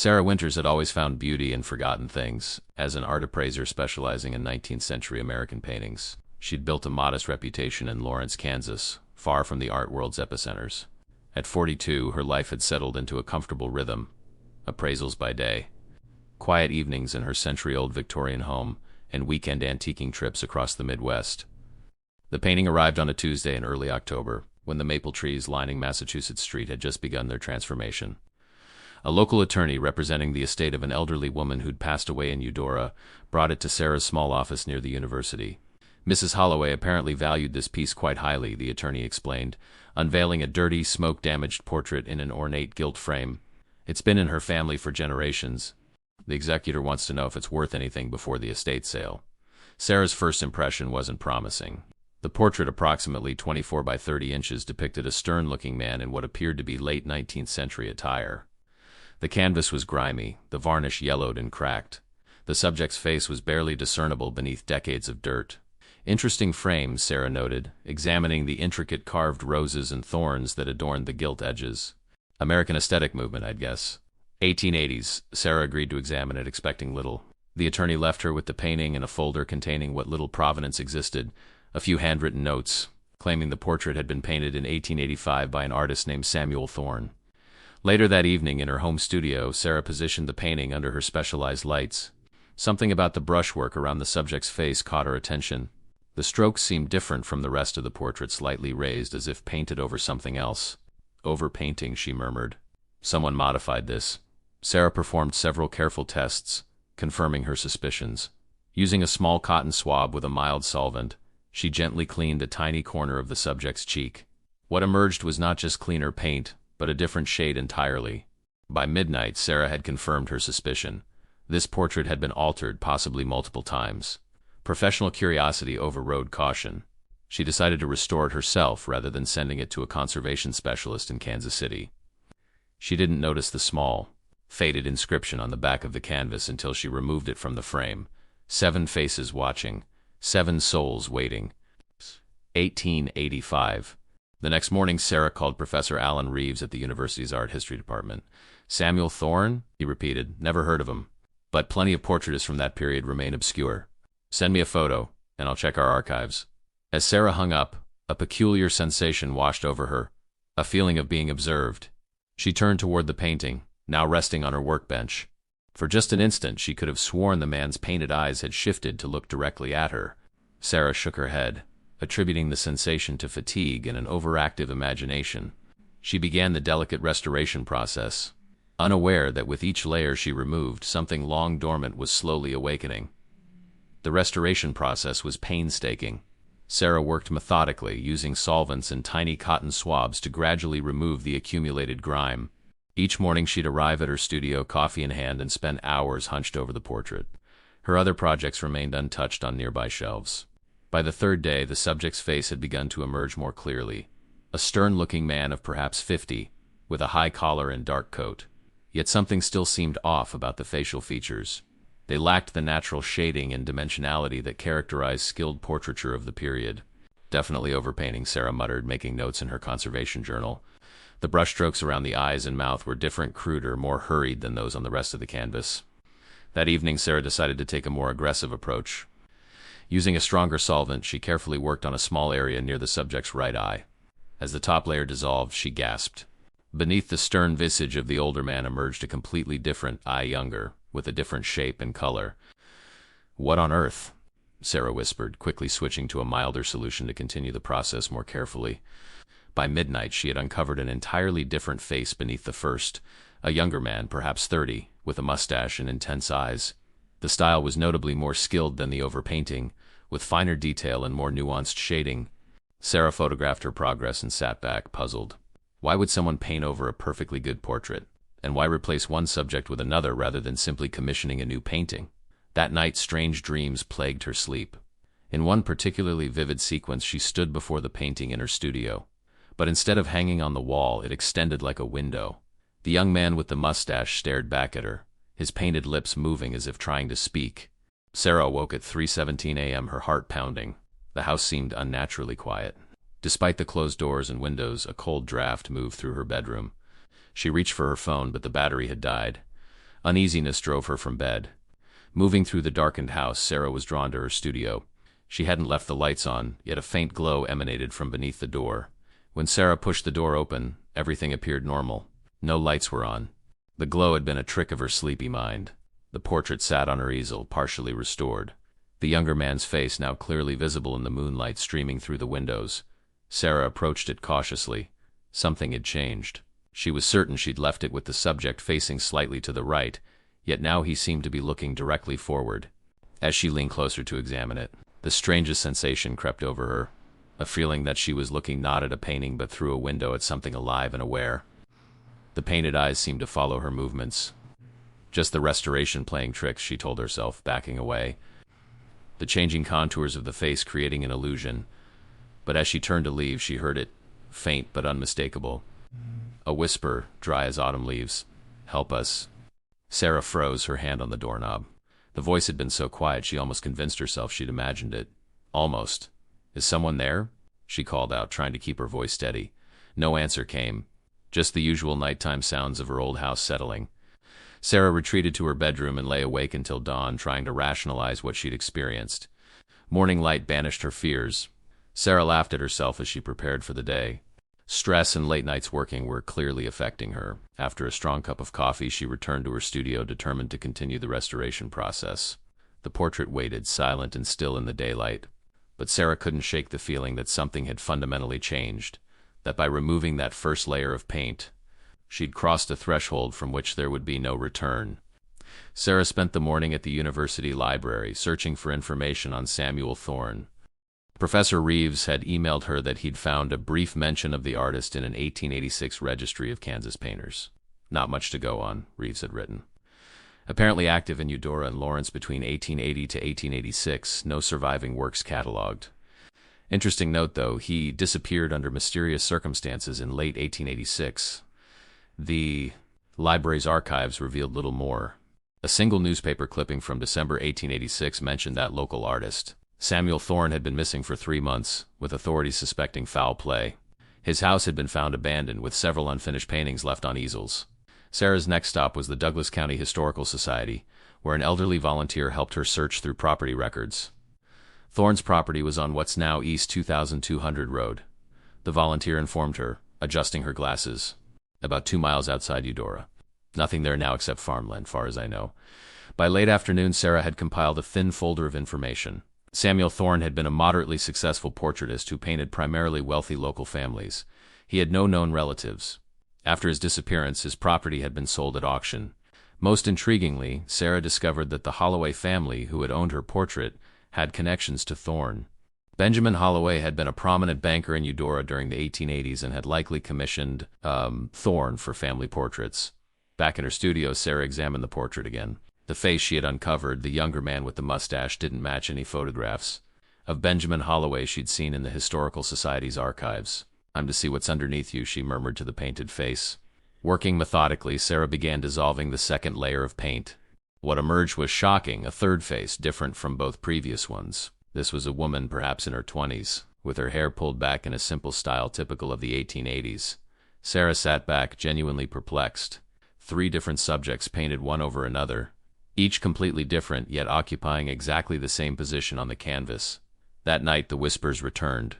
Sarah Winters had always found beauty in forgotten things. As an art appraiser specializing in 19th-century American paintings, she'd built a modest reputation in Lawrence, Kansas, far from the art world's epicenters. At 42, her life had settled into a comfortable rhythm. Appraisals by day, quiet evenings in her century-old Victorian home, and weekend antiquing trips across the Midwest. The painting arrived on a Tuesday in early October, when the maple trees lining Massachusetts Street had just begun their transformation. A local attorney representing the estate of an elderly woman who'd passed away in Eudora brought it to Sarah's small office near the university. Mrs. Holloway apparently valued this piece quite highly, the attorney explained, unveiling a dirty, smoke-damaged portrait in an ornate gilt frame. It's been in her family for generations. The executor wants to know if it's worth anything before the estate sale. Sarah's first impression wasn't promising. The portrait, approximately 24 by 30 inches, depicted a stern-looking man in what appeared to be late 19th century attire. The canvas was grimy, the varnish yellowed and cracked. The subject's face was barely discernible beneath decades of dirt. Interesting frame, Sarah noted, examining the intricate carved roses and thorns that adorned the gilt edges. American aesthetic movement, I'd guess. 1880s, Sarah agreed to examine it, expecting little. The attorney left her with the painting and a folder containing what little provenance existed, a few handwritten notes, claiming the portrait had been painted in 1885 by an artist named Samuel Thorne. Later that evening, in her home studio, Sarah positioned the painting under her specialized lights. Something about the brushwork around the subject's face caught her attention. The strokes seemed different from the rest of the portrait, slightly raised as if painted over something else. Overpainting, she murmured. Someone modified this. Sarah performed several careful tests, confirming her suspicions. Using a small cotton swab with a mild solvent, she gently cleaned a tiny corner of the subject's cheek. What emerged was not just cleaner paint, but a different shade entirely. By midnight, Sarah had confirmed her suspicion. This portrait had been altered, possibly multiple times. Professional curiosity overrode caution. She decided to restore it herself rather than sending it to a conservation specialist in Kansas City. She didn't notice the small, faded inscription on the back of the canvas until she removed it from the frame. 7 faces watching, 7 souls waiting. 1885. The next morning, Sarah called Professor Alan Reeves at the university's art history department. Samuel Thorne? He repeated. Never heard of him. But plenty of portraitists from that period remain obscure. Send me a photo, and I'll check our archives. As Sarah hung up, a peculiar sensation washed over her, a feeling of being observed. She turned toward the painting, now resting on her workbench. For just an instant, she could have sworn the man's painted eyes had shifted to look directly at her. Sarah shook her head, attributing the sensation to fatigue and an overactive imagination. She began the delicate restoration process, unaware that with each layer she removed, something long dormant was slowly awakening. The restoration process was painstaking. Sarah worked methodically, using solvents and tiny cotton swabs to gradually remove the accumulated grime. Each morning she'd arrive at her studio, coffee in hand, and spend hours hunched over the portrait. Her other projects remained untouched on nearby shelves. By the third day, the subject's face had begun to emerge more clearly. A stern-looking man of perhaps 50, with a high collar and dark coat. Yet something still seemed off about the facial features. They lacked the natural shading and dimensionality that characterized skilled portraiture of the period. Definitely overpainting, Sarah muttered, making notes in her conservation journal. The brushstrokes around the eyes and mouth were different, cruder, more hurried than those on the rest of the canvas. That evening, Sarah decided to take a more aggressive approach. Using a stronger solvent, she carefully worked on a small area near the subject's right eye. As the top layer dissolved, she gasped. Beneath the stern visage of the older man emerged a completely different eye, younger, with a different shape and color. "What on earth?" Sarah whispered, quickly switching to a milder solution to continue the process more carefully. By midnight, she had uncovered an entirely different face beneath the first, a younger man, perhaps 30, with a mustache and intense eyes. The style was notably more skilled than the overpainting, with finer detail and more nuanced shading. Sarah photographed her progress and sat back, puzzled. Why would someone paint over a perfectly good portrait? And why replace one subject with another rather than simply commissioning a new painting? That night, strange dreams plagued her sleep. In one particularly vivid sequence, she stood before the painting in her studio. But instead of hanging on the wall, it extended like a window. The young man with the mustache stared back at her, his painted lips moving as if trying to speak. Sarah awoke at 3:17 a.m., her heart pounding. The house seemed unnaturally quiet. Despite the closed doors and windows, a cold draft moved through her bedroom. She reached for her phone, but the battery had died. Uneasiness drove her from bed. Moving through the darkened house, Sarah was drawn to her studio. She hadn't left the lights on, yet a faint glow emanated from beneath the door. When Sarah pushed the door open, everything appeared normal. No lights were on. The glow had been a trick of her sleepy mind. The portrait sat on her easel, partially restored. The younger man's face now clearly visible in the moonlight streaming through the windows. Sarah approached it cautiously. Something had changed. She was certain she'd left it with the subject facing slightly to the right, yet now he seemed to be looking directly forward. As she leaned closer to examine it, the strangest sensation crept over her, a feeling that she was looking not at a painting but through a window at something alive and aware. The painted eyes seemed to follow her movements. Just the restoration playing tricks, she told herself, backing away. The changing contours of the face creating an illusion. But as she turned to leave, she heard it, faint but unmistakable. A whisper, dry as autumn leaves. "Help us." Sarah froze, her hand on the doorknob. The voice had been so quiet she almost convinced herself she'd imagined it. Almost. "Is someone there?" she called out, trying to keep her voice steady. No answer came. Just the usual nighttime sounds of her old house settling. Sarah retreated to her bedroom and lay awake until dawn, trying to rationalize what she'd experienced. Morning light banished her fears. Sarah laughed at herself as she prepared for the day. Stress and late nights working were clearly affecting her. After a strong cup of coffee, she returned to her studio, determined to continue the restoration process. The portrait waited, silent and still in the daylight. But Sarah couldn't shake the feeling that something had fundamentally changed, that by removing that first layer of paint, she'd crossed a threshold from which there would be no return. Sarah spent the morning at the university library, searching for information on Samuel Thorne. Professor Reeves had emailed her that he'd found a brief mention of the artist in an 1886 registry of Kansas painters. Not much to go on, Reeves had written. Apparently active in Eudora and Lawrence between 1880 to 1886, no surviving works catalogued. Interesting note, though, he disappeared under mysterious circumstances in late 1886. The library's archives revealed little more. A single newspaper clipping from December 1886 mentioned that local artist. Samuel Thorne had been missing for 3 months, with authorities suspecting foul play. His house had been found abandoned, with several unfinished paintings left on easels. Sarah's next stop was the Douglas County Historical Society, where an elderly volunteer helped her search through property records. Thorne's property was on what's now East 2200 Road. The volunteer informed her, adjusting her glasses. About 2 miles outside Eudora. Nothing there now except farmland, far as I know. By late afternoon, Sarah had compiled a thin folder of information. Samuel Thorne had been a moderately successful portraitist who painted primarily wealthy local families. He had no known relatives. After his disappearance, his property had been sold at auction. Most intriguingly, Sarah discovered that the Holloway family, who had owned her portrait, had connections to Thorne. Benjamin Holloway had been a prominent banker in Eudora during the 1880s and had likely commissioned Thorne for family portraits. Back in her studio, Sarah examined the portrait again. The face she had uncovered, the younger man with the mustache, didn't match any photographs of Benjamin Holloway she'd seen in the Historical Society's archives. "I'm to see what's underneath you," she murmured to the painted face. Working methodically, Sarah began dissolving the second layer of paint. What emerged was shocking, a third face, different from both previous ones. This was a woman, perhaps in her 20s, with her hair pulled back in a simple style typical of the 1880s. Sarah sat back, genuinely perplexed. 3 different subjects painted one over another, each completely different, yet occupying exactly the same position on the canvas. That night, the whispers returned.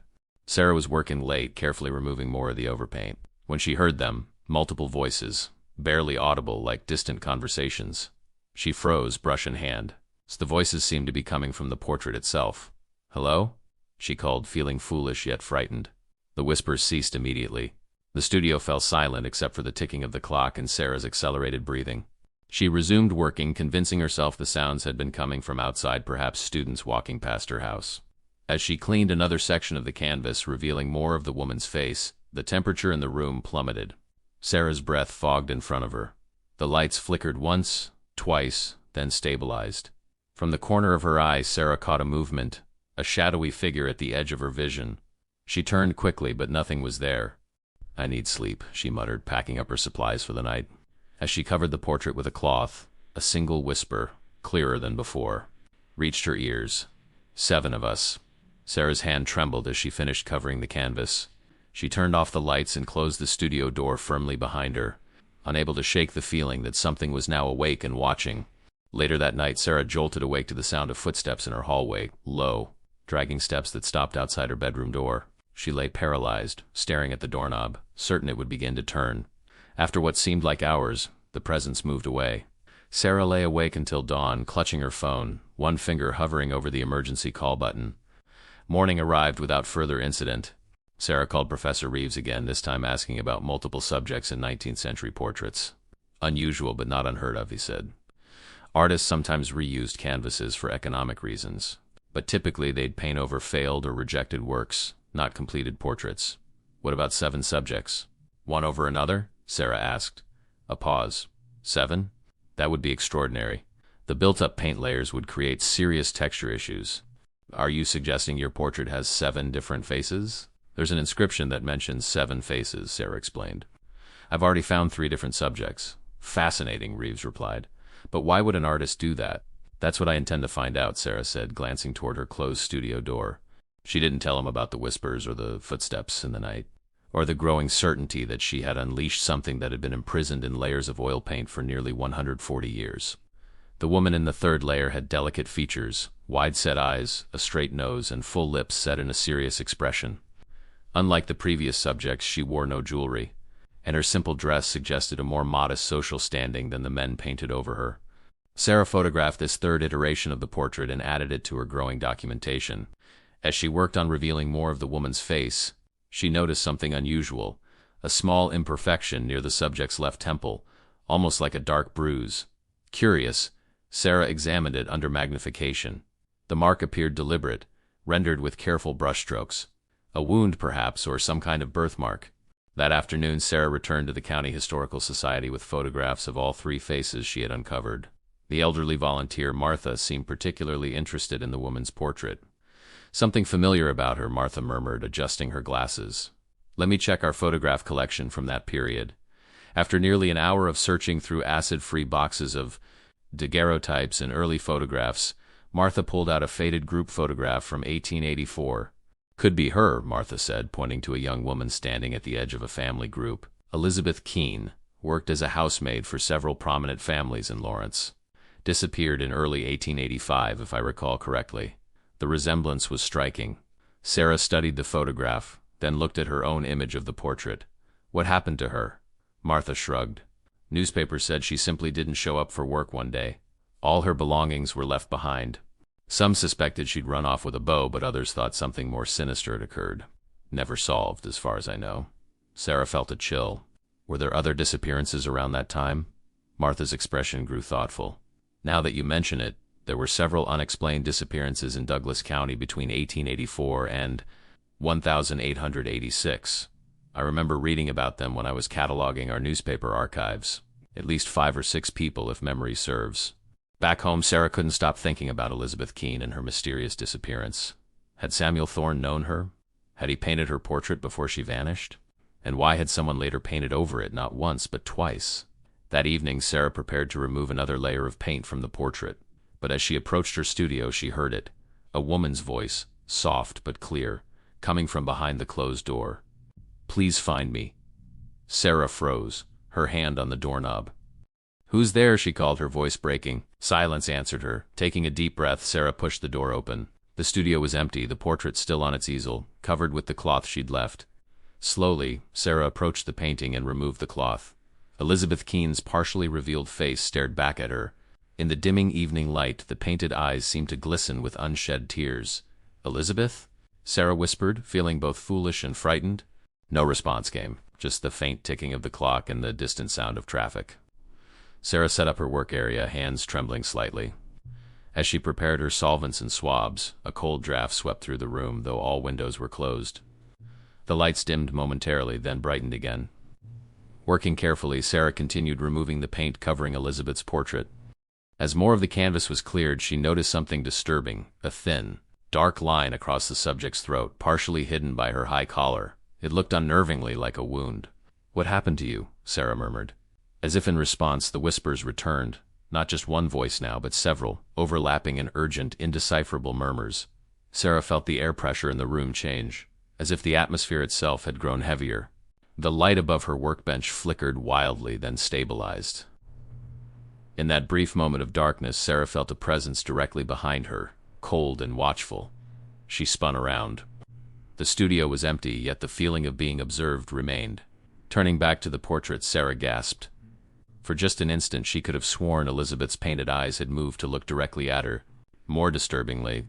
Sarah was working late, carefully removing more of the overpaint, when she heard them, multiple voices, barely audible, like distant conversations. She froze, brush in hand. The voices seemed to be coming from the portrait itself. "Hello?" she called, feeling foolish yet frightened. The whispers ceased immediately. The studio fell silent except for the ticking of the clock and Sarah's accelerated breathing. She resumed working, convincing herself the sounds had been coming from outside, perhaps students walking past her house. As she cleaned another section of the canvas, revealing more of the woman's face, the temperature in the room plummeted. Sarah's breath fogged in front of her. The lights flickered once, twice, then stabilized. From the corner of her eye, Sarah caught a movement, a shadowy figure at the edge of her vision. She turned quickly, but nothing was there. "I need sleep," she muttered, packing up her supplies for the night. As she covered the portrait with a cloth, a single whisper, clearer than before, reached her ears. 7 of us. Sarah's hand trembled as she finished covering the canvas. She turned off the lights and closed the studio door firmly behind her. unable to shake the feeling that something was now awake and watching. Later that night, Sarah jolted awake to the sound of footsteps in her hallway, low, dragging steps that stopped outside her bedroom door. She lay paralyzed, staring at the doorknob, certain it would begin to turn. After what seemed like hours, the presence moved away. Sarah lay awake until dawn, clutching her phone, one finger hovering over the emergency call button. Morning arrived without further incident. Sarah called Professor Reeves again, this time asking about multiple subjects in 19th century portraits. Unusual but not unheard of, he said. Artists sometimes reused canvases for economic reasons, but typically they'd paint over failed or rejected works, not completed portraits. What about 7 subjects? One over another? Sarah asked. A pause. 7? That would be extraordinary. The built-up paint layers would create serious texture issues. Are you suggesting your portrait has 7 different faces? There's an inscription that mentions 7 faces, Sarah explained. I've already found 3 different subjects. Fascinating, Reeves replied. But why would an artist do that? That's what I intend to find out, Sarah said, glancing toward her closed studio door. She didn't tell him about the whispers or the footsteps in the night, or the growing certainty that she had unleashed something that had been imprisoned in layers of oil paint for nearly 140 years. The woman in the 3rd layer had delicate features, wide-set eyes, a straight nose, and full lips set in a serious expression. Unlike the previous subjects, she wore no jewelry, and her simple dress suggested a more modest social standing than the men painted over her. Sarah photographed this 3rd iteration of the portrait and added it to her growing documentation. As she worked on revealing more of the woman's face, she noticed something unusual, a small imperfection near the subject's left temple, almost like a dark bruise. Curious, Sarah examined it under magnification. The mark appeared deliberate, rendered with careful brushstrokes. A wound, perhaps, or some kind of birthmark. That afternoon, Sarah returned to the County Historical Society with photographs of all 3 faces she had uncovered. The elderly volunteer, Martha, seemed particularly interested in the woman's portrait. Something familiar about her, Martha murmured, adjusting her glasses. Let me check our photograph collection from that period. After nearly an hour of searching through acid-free boxes of daguerreotypes and early photographs, Martha pulled out a faded group photograph from 1884. Could be her, Martha said, pointing to a young woman standing at the edge of a family group. Elizabeth Keene worked as a housemaid for several prominent families in Lawrence. Disappeared in early 1885, if I recall correctly. The resemblance was striking. Sarah studied the photograph, then looked at her own image of the portrait. What happened to her? Martha shrugged. Newspapers said she simply didn't show up for work one day. All her belongings were left behind. Some suspected she'd run off with a beau, but others thought something more sinister had occurred. Never solved, as far as I know. Sarah felt a chill. Were there other disappearances around that time? Martha's expression grew thoughtful. Now that you mention it, there were several unexplained disappearances in Douglas County between 1884 and 1886. I remember reading about them when I was cataloging our newspaper archives. At least 5 or 6 people, if memory serves. Back home, Sarah couldn't stop thinking about Elizabeth Keene and her mysterious disappearance. Had Samuel Thorne known her? Had he painted her portrait before she vanished? And why had someone later painted over it, not once, but twice? That evening, Sarah prepared to remove another layer of paint from the portrait. But as she approached her studio, she heard it. A woman's voice, soft but clear, coming from behind the closed door. Please find me. Sarah froze, her hand on the doorknob. Who's there? She called, her voice breaking. Silence answered her. Taking a deep breath, Sarah pushed the door open. The studio was empty, the portrait still on its easel, covered with the cloth she'd left. Slowly, Sarah approached the painting and removed the cloth. Elizabeth Keene's partially revealed face stared back at her. In the dimming evening light, the painted eyes seemed to glisten with unshed tears. Elizabeth? Sarah whispered, feeling both foolish and frightened. No response came, just the faint ticking of the clock and the distant sound of traffic. Sarah set up her work area, hands trembling slightly. As she prepared her solvents and swabs, a cold draft swept through the room, though all windows were closed. The lights dimmed momentarily, then brightened again. Working carefully, Sarah continued removing the paint covering Elizabeth's portrait. As more of the canvas was cleared, she noticed something disturbing, a thin, dark line across the subject's throat, partially hidden by her high collar. It looked unnervingly like a wound. What happened to you? Sarah murmured. As if in response, the whispers returned, not just one voice now, but several, overlapping in urgent, indecipherable murmurs. Sarah felt the air pressure in the room change, as if the atmosphere itself had grown heavier. The light above her workbench flickered wildly, then stabilized. In that brief moment of darkness, Sarah felt a presence directly behind her, cold and watchful. She spun around. The studio was empty, yet the feeling of being observed remained. Turning back to the portrait, Sarah gasped. For just an instant, she could have sworn Elizabeth's painted eyes had moved to look directly at her. More disturbingly,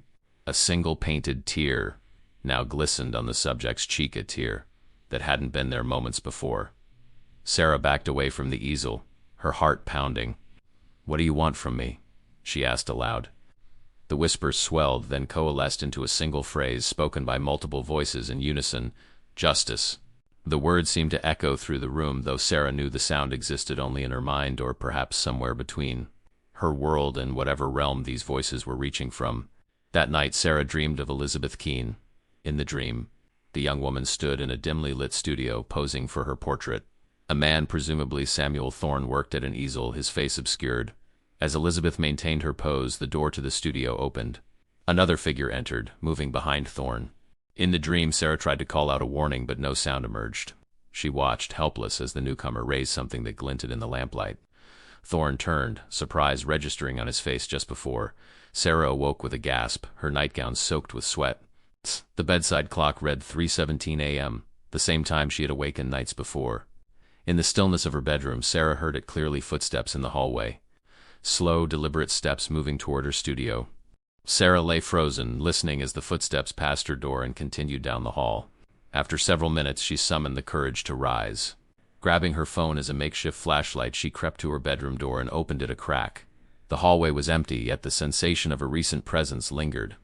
a single painted tear now glistened on the subject's cheek, a tear that hadn't been there moments before. Sarah backed away from the easel, her heart pounding. "What do you want from me?" she asked aloud. The whispers swelled, then coalesced into a single phrase spoken by multiple voices in unison: "Justice." The words seemed to echo through the room, though Sarah knew the sound existed only in her mind, or perhaps somewhere between her world and whatever realm these voices were reaching from. That night, Sarah dreamed of Elizabeth Keene. In the dream, the young woman stood in a dimly lit studio, posing for her portrait. A man, presumably Samuel Thorne, worked at an easel, his face obscured. As Elizabeth maintained her pose, the door to the studio opened. Another figure entered, moving behind Thorne. In the dream, Sarah tried to call out a warning, but no sound emerged. She watched, helpless, as the newcomer raised something that glinted in the lamplight. Thorne turned, surprise registering on his face just before. Sarah awoke with a gasp, her nightgown soaked with sweat. The bedside clock read 3:17 a.m., the same time she had awakened nights before. In the stillness of her bedroom, Sarah heard it clearly: footsteps in the hallway. Slow, deliberate steps moving toward her studio. Sarah lay frozen, listening as the footsteps passed her door and continued down the hall. After several minutes, she summoned the courage to rise. Grabbing her phone as a makeshift flashlight, she crept to her bedroom door and opened it a crack. The hallway was empty, yet the sensation of a recent presence lingered.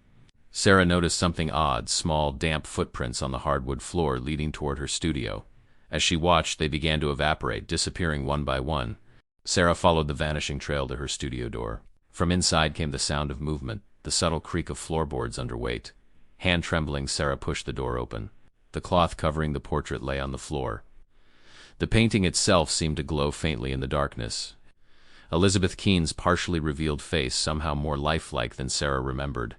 Sarah noticed something odd: small, damp footprints on the hardwood floor leading toward her studio. As she watched, they began to evaporate, disappearing one by one. Sarah followed the vanishing trail to her studio door. From inside came the sound of movement, the subtle creak of floorboards under weight. Hand-trembling, Sarah pushed the door open. The cloth covering the portrait lay on the floor. The painting itself seemed to glow faintly in the darkness. Elizabeth Keene's partially revealed face, somehow more lifelike than Sarah remembered.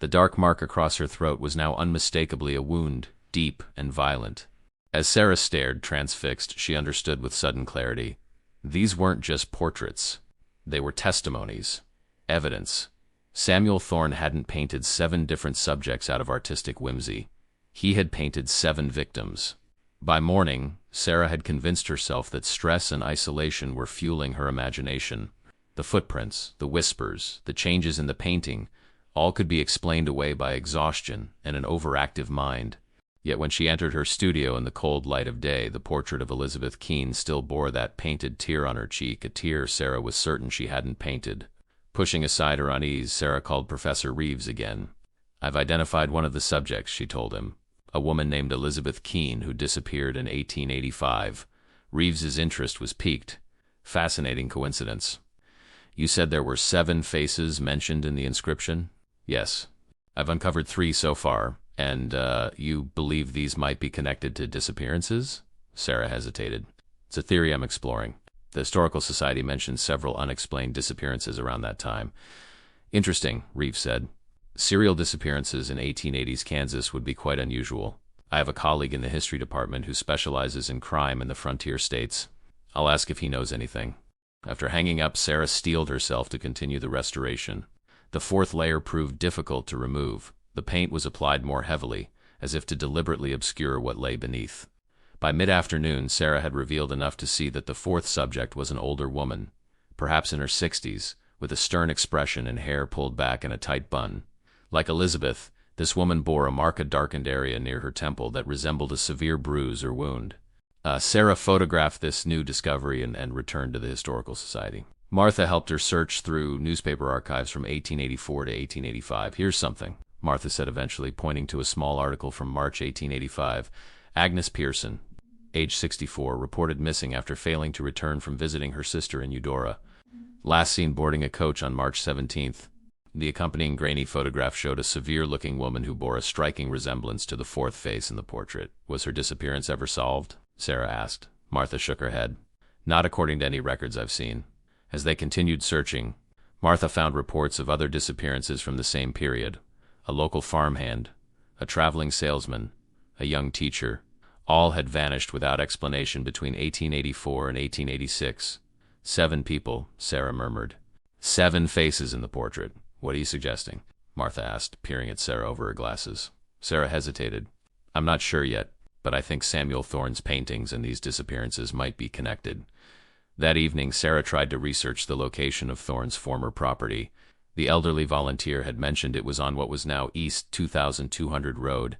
The dark mark across her throat was now unmistakably a wound, deep and violent. As Sarah stared, transfixed, she understood with sudden clarity. These weren't just portraits. They were testimonies. Evidence. Samuel Thorne hadn't painted 7 different subjects out of artistic whimsy. He had painted 7 victims. By morning, Sarah had convinced herself that stress and isolation were fueling her imagination. The footprints, the whispers, the changes in the painting, all could be explained away by exhaustion and an overactive mind. Yet when she entered her studio in the cold light of day, the portrait of Elizabeth Keene still bore that painted tear on her cheek, a tear Sarah was certain she hadn't painted. Pushing aside her unease, Sarah called Professor Reeves again. "I've identified one of the subjects," she told him. "A woman named Elizabeth Keene who disappeared in 1885. Reeves's interest was piqued. Fascinating coincidence. You said there were 7 faces mentioned in the inscription?" "Yes. I've uncovered 3 so far. And, you believe these might be connected to disappearances?" Sarah hesitated. "It's a theory I'm exploring. The Historical Society mentioned several unexplained disappearances around that time." "Interesting," Reeves said. "Serial disappearances in 1880s Kansas would be quite unusual. I have a colleague in the history department who specializes in crime in the frontier states. I'll ask if he knows anything." After hanging up, Sarah steeled herself to continue the restoration. The 4th layer proved difficult to remove. The paint was applied more heavily, as if to deliberately obscure what lay beneath. By mid-afternoon, Sarah had revealed enough to see that the 4th subject was an older woman, perhaps in her 60s, with a stern expression and hair pulled back in a tight bun. Like Elizabeth, this woman bore a marked darkened area near her temple that resembled a severe bruise or wound. Sarah photographed this new discovery and returned to the Historical Society. Martha helped her search through newspaper archives from 1884 to 1885. "Here's something," Martha said eventually, pointing to a small article from March 1885. "Agnes Pearson, age 64, reported missing after failing to return from visiting her sister in Eudora. Last seen boarding a coach on March 17th. The accompanying grainy photograph showed a severe-looking woman who bore a striking resemblance to the 4th face in the portrait. "Was her disappearance ever solved?" Sarah asked. Martha shook her head. "Not according to any records I've seen." As they continued searching, Martha found reports of other disappearances from the same period. A local farmhand, a traveling salesman, a young teacher, All had vanished without explanation between 1884 and 1886. 7 people, Sarah murmured. 7 faces in the portrait. What are you suggesting? Martha asked, peering at Sarah over her glasses. Sarah hesitated. I'm not sure yet, but I think Samuel Thorne's paintings and these disappearances might be connected. That evening, Sarah tried to research the location of Thorne's former property. The elderly volunteer had mentioned it was on what was now East 2200 Road,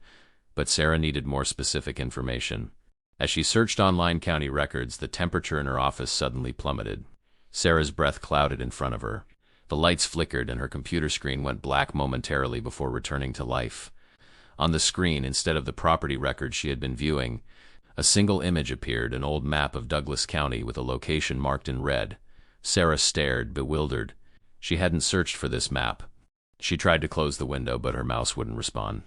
but Sarah needed more specific information. As she searched online county records, the temperature in her office suddenly plummeted. Sarah's breath clouded in front of her. The lights flickered and her computer screen went black momentarily before returning to life. On the screen, instead of the property record she had been viewing, a single image appeared, an old map of Douglas County with a location marked in red. Sarah stared, bewildered. She hadn't searched for this map. She tried to close the window, but her mouse wouldn't respond.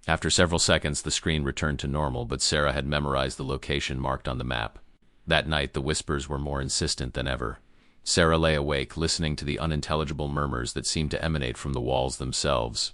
After several seconds, the screen returned to normal, but Sarah had memorized the location marked on the map. That night, the whispers were more insistent than ever. Sarah lay awake, listening to the unintelligible murmurs that seemed to emanate from the walls themselves.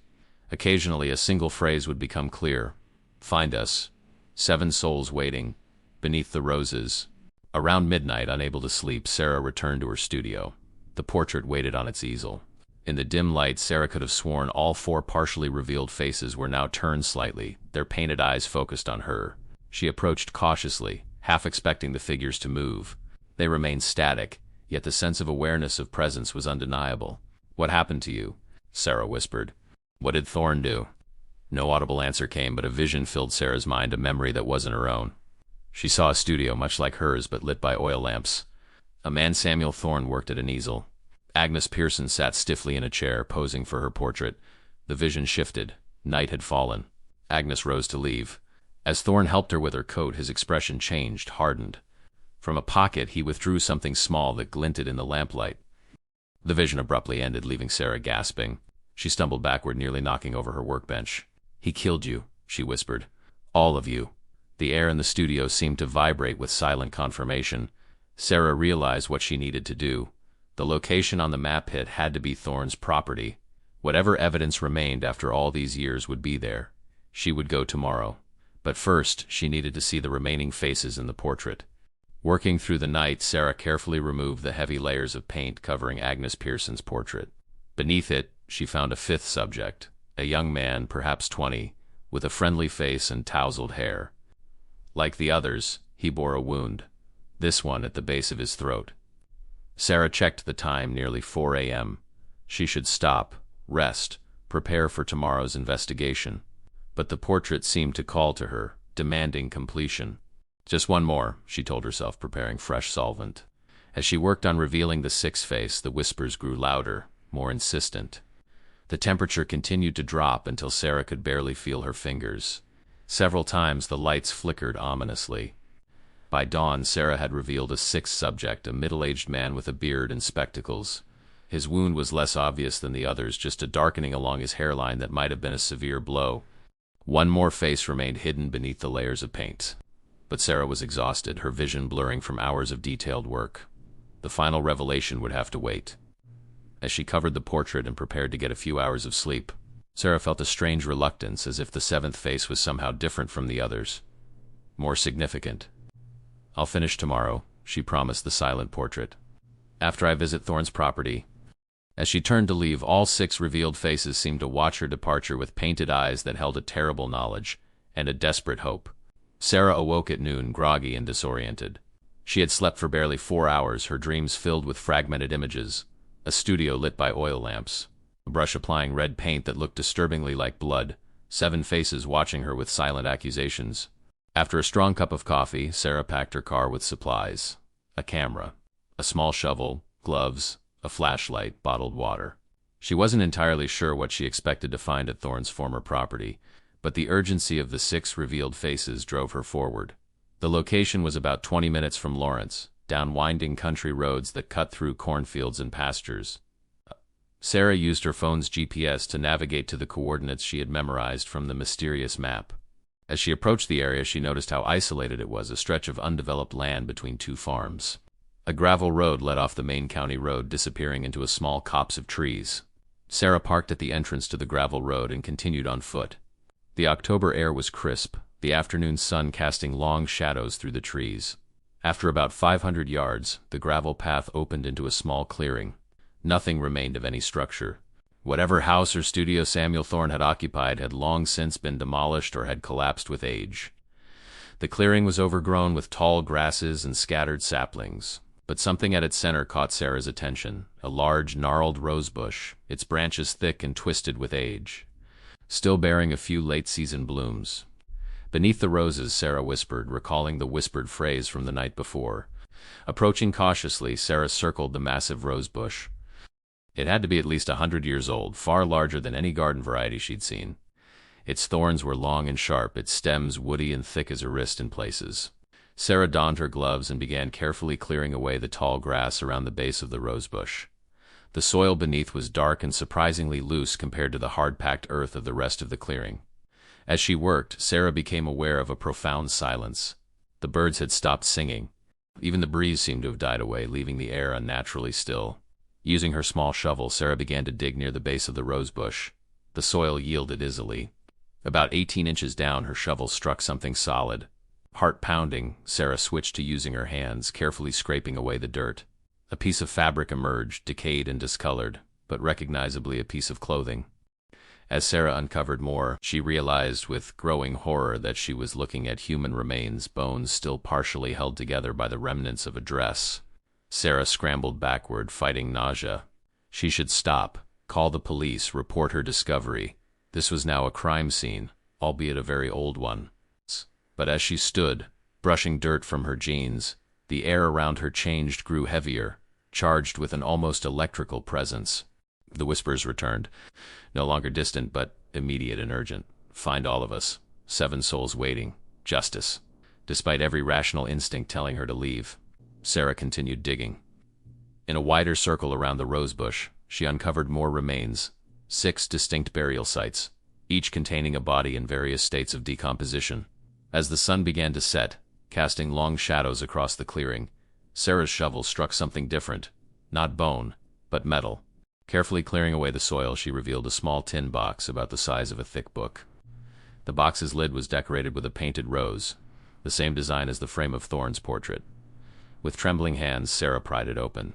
Occasionally, a single phrase would become clear. Find us. 7 souls waiting. Beneath the roses. Around midnight, unable to sleep, Sarah returned to her studio. The portrait waited on its easel. In the dim light, Sarah could have sworn all 4 partially revealed faces were now turned slightly, their painted eyes focused on her. She approached cautiously, half expecting the figures to move. They remained static, yet the sense of awareness of presence was undeniable. What happened to you? Sarah whispered. What did Thorne do? No audible answer came, but a vision filled Sarah's mind, a memory that wasn't her own. She saw a studio much like hers, but lit by oil lamps. A man, Samuel Thorne, worked at an easel. Agnes Pearson sat stiffly in a chair, posing for her portrait. The vision shifted. Night had fallen. Agnes rose to leave. As Thorne helped her with her coat, his expression changed, hardened. From a pocket, he withdrew something small that glinted in the lamplight. The vision abruptly ended, leaving Sarah gasping. She stumbled backward, nearly knocking over her workbench. He killed you, she whispered. All of you. The air in the studio seemed to vibrate with silent confirmation. Sarah realized what she needed to do. The location on the map hit had to be Thorne's property. Whatever evidence remained after all these years would be there. She would go tomorrow. But first, she needed to see the remaining faces in the portrait. Working through the night, Sarah carefully removed the heavy layers of paint covering Agnes Pearson's portrait. Beneath it, she found a 5th subject, a young man, perhaps 20, with a friendly face and tousled hair. Like the others, he bore a wound, this one at the base of his throat. Sarah checked the time, nearly 4 a.m. She should stop, rest, prepare for tomorrow's investigation. But the portrait seemed to call to her, demanding completion. Just one more, she told herself, preparing fresh solvent. As she worked on revealing the 6th face, the whispers grew louder, more insistent. The temperature continued to drop until Sarah could barely feel her fingers. Several times the lights flickered ominously. By dawn, Sarah had revealed a 6th subject, a middle-aged man with a beard and spectacles. His wound was less obvious than the others, just a darkening along his hairline that might have been a severe blow. One more face remained hidden beneath the layers of paint. But Sarah was exhausted, her vision blurring from hours of detailed work. The final revelation would have to wait. As she covered the portrait and prepared to get a few hours of sleep, Sarah felt a strange reluctance, as if the 7th face was somehow different from the others. More significant. I'll finish tomorrow, she promised the silent portrait. After I visit Thorne's property. As she turned to leave, all 6 revealed faces seemed to watch her departure with painted eyes that held a terrible knowledge and a desperate hope. Sarah awoke at noon, groggy and disoriented. She had slept for barely 4 hours, her dreams filled with fragmented images. A studio lit by oil lamps. A brush applying red paint that looked disturbingly like blood. 7 faces watching her with silent accusations. After a strong cup of coffee, Sarah packed her car with supplies. A camera, a small shovel, gloves, a flashlight, bottled water. She wasn't entirely sure what she expected to find at Thorne's former property, but the urgency of the 6 revealed faces drove her forward. The location was about 20 minutes from Lawrence, down winding country roads that cut through cornfields and pastures. Sarah used her phone's GPS to navigate to the coordinates she had memorized from the mysterious map. As she approached the area, she noticed how isolated it was, a stretch of undeveloped land between 2 farms. A gravel road led off the main county road, disappearing into a small copse of trees. Sarah parked at the entrance to the gravel road and continued on foot. The October air was crisp, the afternoon sun casting long shadows through the trees. After about 500 yards, the gravel path opened into a small clearing. Nothing remained of any structure. Whatever house or studio Samuel Thorne had occupied had long since been demolished or had collapsed with age. The clearing was overgrown with tall grasses and scattered saplings, but something at its center caught Sarah's attention, a large, gnarled rosebush, its branches thick and twisted with age, still bearing a few late-season blooms. Beneath the roses, Sarah whispered, recalling the whispered phrase from the night before. Approaching cautiously, Sarah circled the massive rosebush. It had to be at least 100 years old, far larger than any garden variety she'd seen. Its thorns were long and sharp, its stems woody and thick as a wrist in places. Sarah donned her gloves and began carefully clearing away the tall grass around the base of the rosebush. The soil beneath was dark and surprisingly loose compared to the hard-packed earth of the rest of the clearing. As she worked, Sarah became aware of a profound silence. The birds had stopped singing. Even the breeze seemed to have died away, leaving the air unnaturally still. Using her small shovel, Sarah began to dig near the base of the rosebush. The soil yielded easily. About 18 inches down, her shovel struck something solid. Heart pounding, Sarah switched to using her hands, carefully scraping away the dirt. A piece of fabric emerged, decayed and discolored, but recognizably a piece of clothing. As Sarah uncovered more, she realized with growing horror that she was looking at human remains, bones still partially held together by the remnants of a dress. Sarah scrambled backward, fighting nausea. She should stop, call the police, report her discovery. This was now a crime scene, albeit a very old one. But as she stood, brushing dirt from her jeans, the air around her changed, grew heavier, charged with an almost electrical presence. The whispers returned, no longer distant but immediate and urgent. Find all of us. 7 souls waiting. Justice. Despite every rational instinct telling her to leave, Sarah continued digging. In a wider circle around the rosebush, she uncovered more remains, 6 distinct burial sites, each containing a body in various states of decomposition. As the sun began to set, casting long shadows across the clearing, Sarah's shovel struck something different, not bone, but metal. Carefully clearing away the soil, she revealed a small tin box about the size of a thick book. The box's lid was decorated with a painted rose, the same design as the frame of Thorne's portrait. With trembling hands, Sarah pried it open.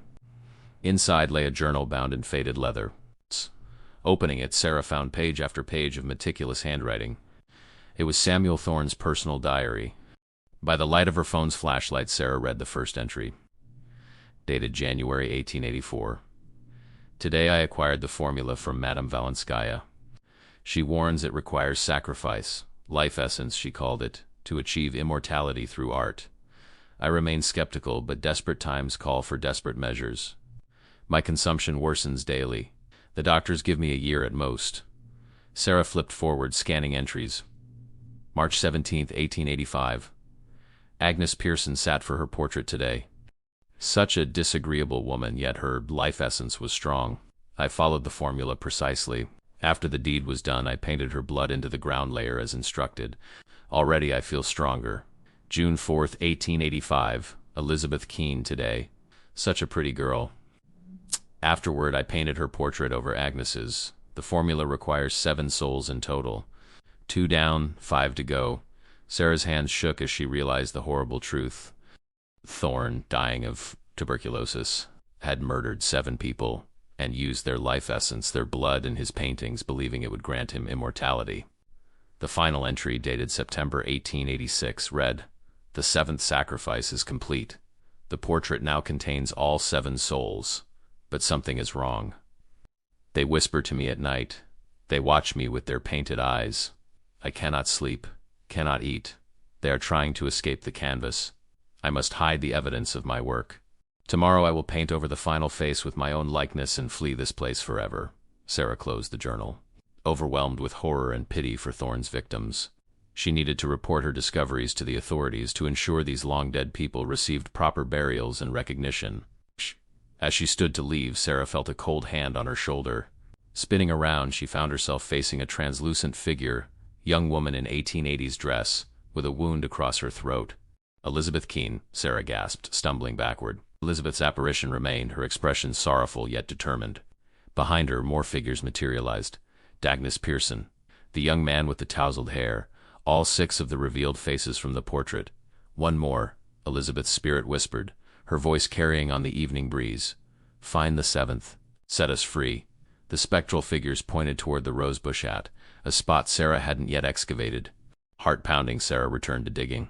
Inside lay a journal bound in faded leather. Opening it, Sarah found page after page of meticulous handwriting. It was Samuel Thorne's personal diary. By the light of her phone's flashlight, Sarah read the first entry. Dated January 1884. Today I acquired the formula from Madame Valenskaya. She warns it requires sacrifice, life essence she called it, to achieve immortality through art. I remain skeptical, but desperate times call for desperate measures. My consumption worsens daily. The doctors give me a year at most. Sarah flipped forward, scanning entries. March 17, 1885. Agnes Pearson sat for her portrait today. Such a disagreeable woman, yet her life essence was strong. I followed the formula precisely. After the deed was done, I painted her blood into the ground layer as instructed. Already I feel stronger. June 4, 1885. Elizabeth Keene today. Such a pretty girl. Afterward, I painted her portrait over Agnes's. The formula requires 7 souls in total. 2 down, 5 to go. Sarah's hands shook as she realized the horrible truth. Thorne, dying of tuberculosis, had murdered 7 people and used their life essence, their blood, in his paintings, believing it would grant him immortality. The final entry, dated September 1886, read, "The 7th sacrifice is complete. The portrait now contains all 7 souls, but something is wrong. They whisper to me at night. They watch me with their painted eyes. I cannot sleep, cannot eat. They are trying to escape the canvas. I must hide the evidence of my work. Tomorrow I will paint over the final face with my own likeness and flee this place forever." Sarah closed the journal, overwhelmed with horror and pity for Thorne's victims. She needed to report her discoveries to the authorities to ensure these long-dead people received proper burials and recognition. As she stood to leave, Sarah felt a cold hand on her shoulder. Spinning around, she found herself facing a translucent figure, young woman in 1880s dress, with a wound across her throat. "Elizabeth Keene," Sarah gasped, stumbling backward. Elizabeth's apparition remained, her expression sorrowful yet determined. Behind her, more figures materialized. Agnes Pearson, the young man with the tousled hair, all 6 of the revealed faces from the portrait. "One more," Elizabeth's spirit whispered, her voice carrying on the evening breeze. "Find the 7th. Set us free." The spectral figures pointed toward the rosebush hat, a spot Sarah hadn't yet excavated. Heart-pounding, Sarah returned to digging.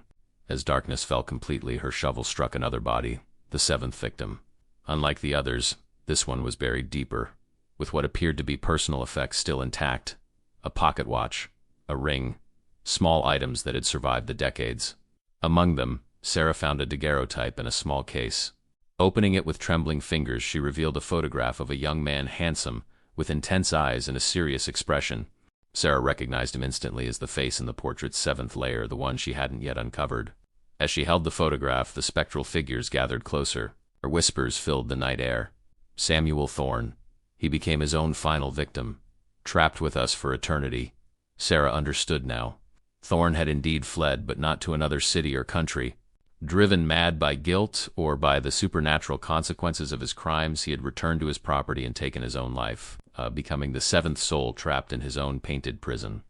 As darkness fell completely, her shovel struck another body, the 7th victim. Unlike the others, this one was buried deeper, with what appeared to be personal effects still intact. A pocket watch, a ring, small items that had survived the decades. Among them, Sarah found a daguerreotype in a small case. Opening it with trembling fingers, she revealed a photograph of a young man handsome, with intense eyes and a serious expression. Sarah recognized him instantly as the face in the portrait's 7th layer, the one she hadn't yet uncovered. As she held the photograph, the spectral figures gathered closer. Her whispers filled the night air. Samuel Thorne. He became his own final victim. Trapped with us for eternity. Sarah understood now. Thorne had indeed fled, but not to another city or country. Driven mad by guilt or by the supernatural consequences of his crimes, he had returned to his property and taken his own life, becoming the 7th soul trapped in his own painted prison.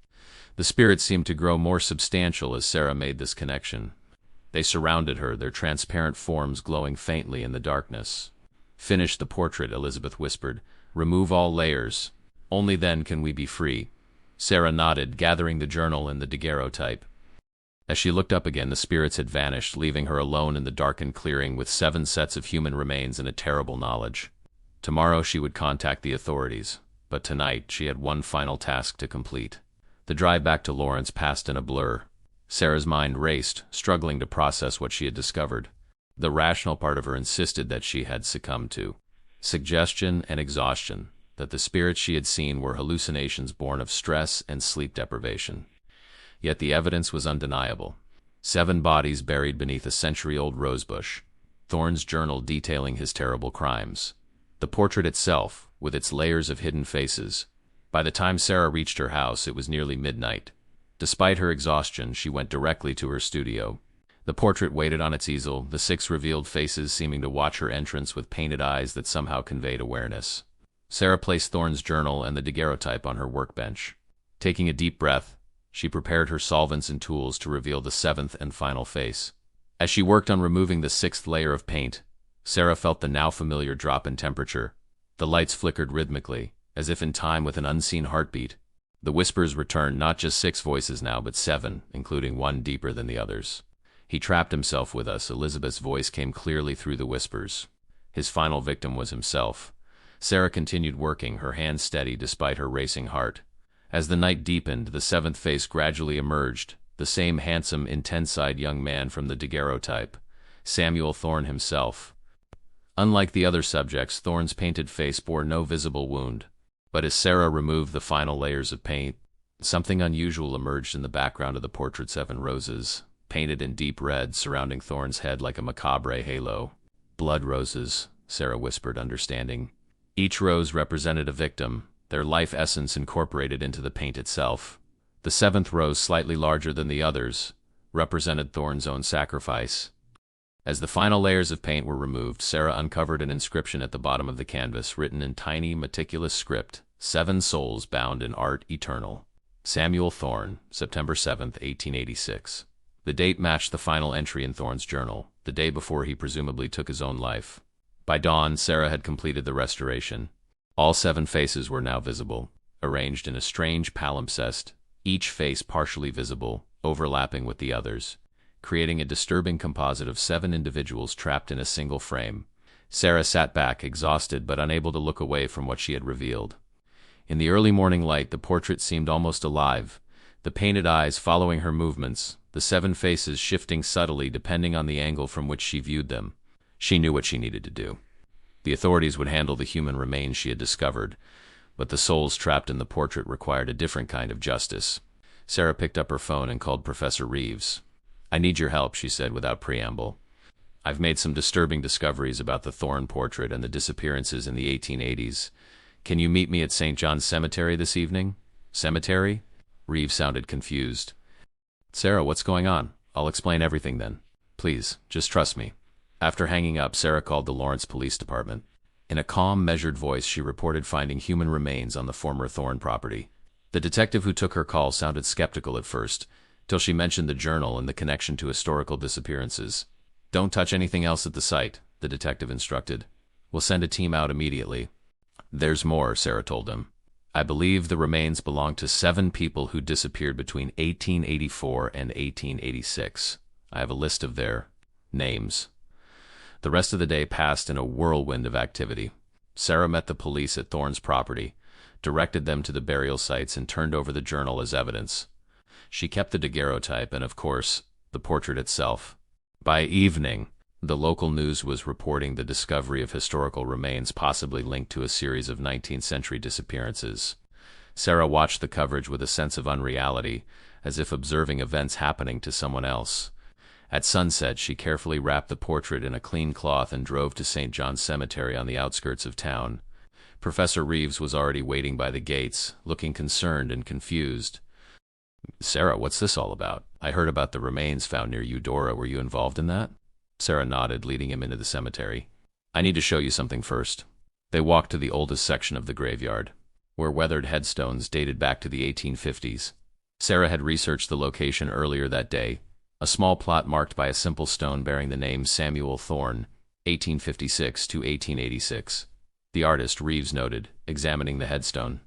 The spirits seemed to grow more substantial as Sarah made this connection. They surrounded her, their transparent forms glowing faintly in the darkness. "Finish the portrait," Elizabeth whispered. "Remove all layers. Only then can we be free." Sarah nodded, gathering the journal and the daguerreotype. As she looked up again, the spirits had vanished, leaving her alone in the darkened clearing with 7 sets of human remains and a terrible knowledge. Tomorrow she would contact the authorities, but tonight she had one final task to complete. The drive back to Lawrence passed in a blur. Sarah's mind raced, struggling to process what she had discovered. The rational part of her insisted that she had succumbed to suggestion and exhaustion, that the spirits she had seen were hallucinations born of stress and sleep deprivation. Yet the evidence was undeniable. 7 bodies buried beneath a century-old rosebush. Thorne's journal detailing his terrible crimes. The portrait itself, with its layers of hidden faces. By the time Sarah reached her house, it was nearly midnight. Despite her exhaustion, she went directly to her studio. The portrait waited on its easel, the 6 revealed faces seeming to watch her entrance with painted eyes that somehow conveyed awareness. Sarah placed Thorne's journal and the daguerreotype on her workbench. Taking a deep breath, she prepared her solvents and tools to reveal the 7th and final face. As she worked on removing the 6th layer of paint, Sarah felt the now familiar drop in temperature. The lights flickered rhythmically, as if in time with an unseen heartbeat. The whispers returned, not just 6 voices now, but 7, including one deeper than the others. "He trapped himself with us," Elizabeth's voice came clearly through the whispers. His final victim was himself. Sarah continued working, her hands steady despite her racing heart. As the night deepened, the 7th face gradually emerged, the same handsome, intense-eyed young man from the daguerreotype, Samuel Thorne himself. Unlike the other subjects, Thorne's painted face bore no visible wound. But as Sarah removed the final layers of paint, something unusual emerged in the background of the portrait. 7 roses, painted in deep red, surrounding Thorne's head like a macabre halo. "Blood roses," Sarah whispered, understanding. Each rose represented a victim, their life essence incorporated into the paint itself. The 7th rose, slightly larger than the others, represented Thorne's own sacrifice. As the final layers of paint were removed, Sarah uncovered an inscription at the bottom of the canvas, written in tiny, meticulous script: "7 souls bound in art eternal. Samuel Thorne, September 7th, 1886. The date matched the final entry in Thorne's journal, the day before he presumably took his own life. By dawn, Sarah had completed the restoration. All 7 faces were now visible, arranged in a strange palimpsest, each face partially visible, overlapping with the others, creating a disturbing composite of 7 individuals trapped in a single frame. Sarah sat back, exhausted but unable to look away from what she had revealed. In the early morning light, the portrait seemed almost alive, the painted eyes following her movements, the 7 faces shifting subtly depending on the angle from which she viewed them. She knew what she needed to do. The authorities would handle the human remains she had discovered, but the souls trapped in the portrait required a different kind of justice. Sarah picked up her phone and called Professor Reeves. "I need your help," she said without preamble. "I've made some disturbing discoveries about the Thorne portrait and the disappearances in the 1880s. Can you meet me at St. John's Cemetery this evening?" "Cemetery?" Reeves sounded confused. "Sarah, what's going on? I'll explain everything then. Please, just trust me." After hanging up, Sarah called the Lawrence Police Department. In a calm, measured voice, she reported finding human remains on the former Thorne property. The detective who took her call sounded skeptical at first, till she mentioned the journal and the connection to historical disappearances. "Don't touch anything else at the site," the detective instructed. "We'll send a team out immediately." "There's more," Sarah told him. "I believe the remains belong to 7 people who disappeared between 1884 and 1886. I have a list of their names." The rest of the day passed in a whirlwind of activity. Sarah met the police at Thorne's property, directed them to the burial sites, and turned over the journal as evidence. She kept the daguerreotype and, of course, the portrait itself. By evening, the local news was reporting the discovery of historical remains possibly linked to a series of 19th century disappearances. Sarah watched the coverage with a sense of unreality, as if observing events happening to someone else. At sunset, she carefully wrapped the portrait in a clean cloth and drove to St. John's Cemetery on the outskirts of town. Professor Reeves was already waiting by the gates, looking concerned and confused. "Sarah, what's this all about? I heard about the remains found near Eudora. Were you involved in that?" Sarah nodded, leading him into the cemetery. "I need to show you something first." They walked to the oldest section of the graveyard, where weathered headstones dated back to the 1850s. Sarah had researched the location earlier that day, a small plot marked by a simple stone bearing the name Samuel Thorne, 1856 to 1886. The artist, Reeves noted, examining the headstone.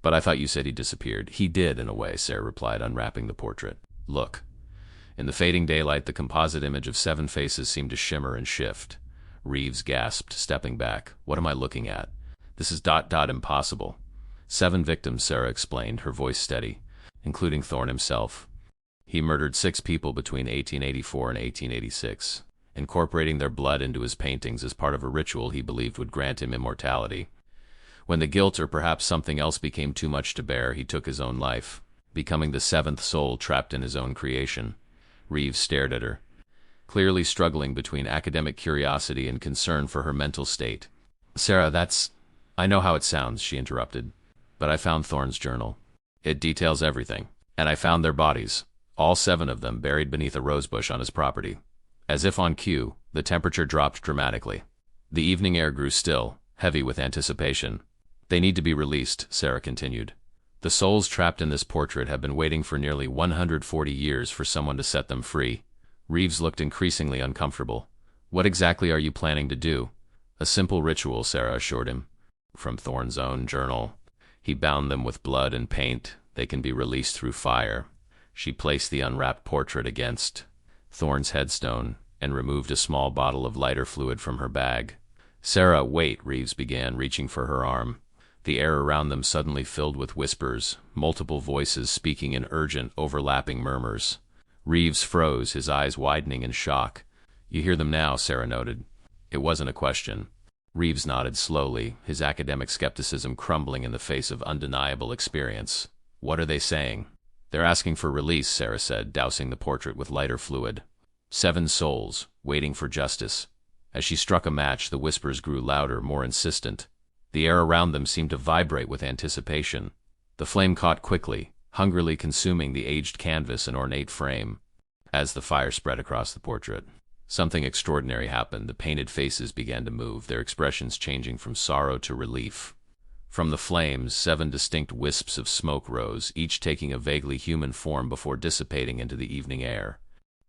"But I thought you said he disappeared." "He did, in a way," Sarah replied, unwrapping the portrait. "Look." In the fading daylight, the composite image of 7 faces seemed to shimmer and shift. Reeves gasped, stepping back. "What am I looking at? This is impossible." 7 victims, Sarah explained, her voice steady, including Thorne himself. He murdered 6 people between 1884 and 1886, incorporating their blood into his paintings as part of a ritual he believed would grant him immortality. When the guilt, or perhaps something else, became too much to bear, he took his own life, becoming the 7th soul trapped in his own creation. Reeves stared at her, clearly struggling between academic curiosity and concern for her mental state. "Sarah, I know how it sounds," she interrupted, "but I found Thorne's journal. It details everything. And I found their bodies, all 7 of them, buried beneath a rosebush on his property." As if on cue, the temperature dropped dramatically. The evening air grew still, heavy with anticipation. "They need to be released," Sarah continued. "The souls trapped in this portrait have been waiting for nearly 140 years for someone to set them free." Reeves looked increasingly uncomfortable. "What exactly are you planning to do?" "A simple ritual," Sarah assured him. "From Thorne's own journal. He bound them with blood and paint. They can be released through fire." She placed the unwrapped portrait against Thorne's headstone and removed a small bottle of lighter fluid from her bag. "Sarah, wait," Reeves began, reaching for her arm. The air around them suddenly filled with whispers, multiple voices speaking in urgent, overlapping murmurs. Reeves froze, his eyes widening in shock. "You hear them now," Sarah noted. It wasn't a question. Reeves nodded slowly, his academic skepticism crumbling in the face of undeniable experience. "What are they saying?" "They're asking for release," Sarah said, dousing the portrait with lighter fluid. 7 souls, waiting for justice. As she struck a match, the whispers grew louder, more insistent. The air around them seemed to vibrate with anticipation. The flame caught quickly, hungrily consuming the aged canvas and ornate frame. As the fire spread across the portrait, something extraordinary happened. The painted faces began to move, their expressions changing from sorrow to relief. From the flames, 7 distinct wisps of smoke rose, each taking a vaguely human form before dissipating into the evening air.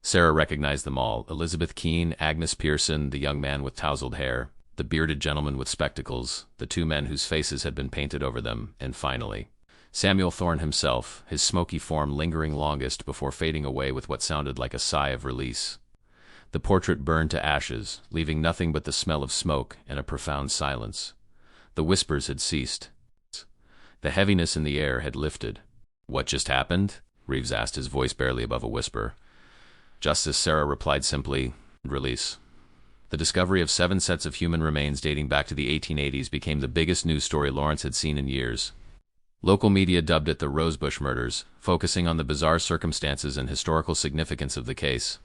Sarah recognized them all: Elizabeth Keene, Agnes Pearson, the young man with tousled hair, the bearded gentleman with spectacles, the 2 men whose faces had been painted over them, and finally, Samuel Thorne himself, his smoky form lingering longest before fading away with what sounded like a sigh of release. The portrait burned to ashes, leaving nothing but the smell of smoke and a profound silence. The whispers had ceased. The heaviness in the air had lifted. "What just happened?" Reeves asked, his voice barely above a whisper. "Justice," Sarah replied simply. "Release." The discovery of 7 sets of human remains dating back to the 1880s became the biggest news story Lawrence had seen in years. Local media dubbed it the Rosebush Murders, focusing on the bizarre circumstances and historical significance of the case.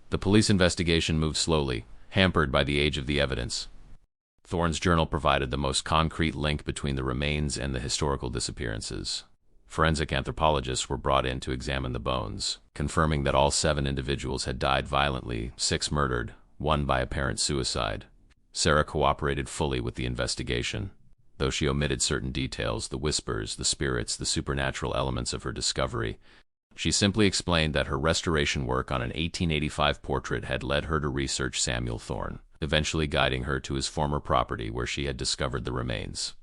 The police investigation moved slowly, hampered by the age of the evidence. Thorne's journal provided the most concrete link between the remains and the historical disappearances. Forensic anthropologists were brought in to examine the bones, confirming that all 7 individuals had died violently, 6 murdered, 1 by apparent suicide. Sarah cooperated fully with the investigation. Though she omitted certain details, the whispers, the spirits, the supernatural elements of her discovery, She simply explained that her restoration work on an 1885 portrait had led her to research Samuel Thorne, eventually guiding her to his former property where she had discovered the remains.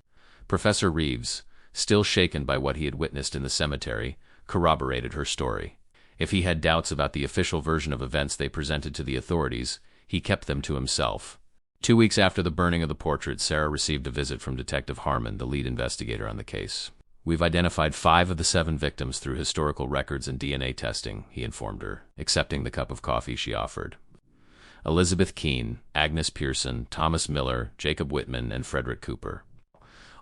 Professor Reeves, still shaken by what he had witnessed in the cemetery, corroborated her story. If he had doubts about the official version of events they presented to the authorities, he kept them to himself. 2 weeks after the burning of the portrait, Sarah received a visit from Detective Harmon, the lead investigator on the case. "We've identified 5 of the 7 victims through historical records and DNA testing," he informed her, accepting the cup of coffee she offered. Elizabeth Keene, Agnes Pearson, Thomas Miller, Jacob Whitman, and Frederick Cooper.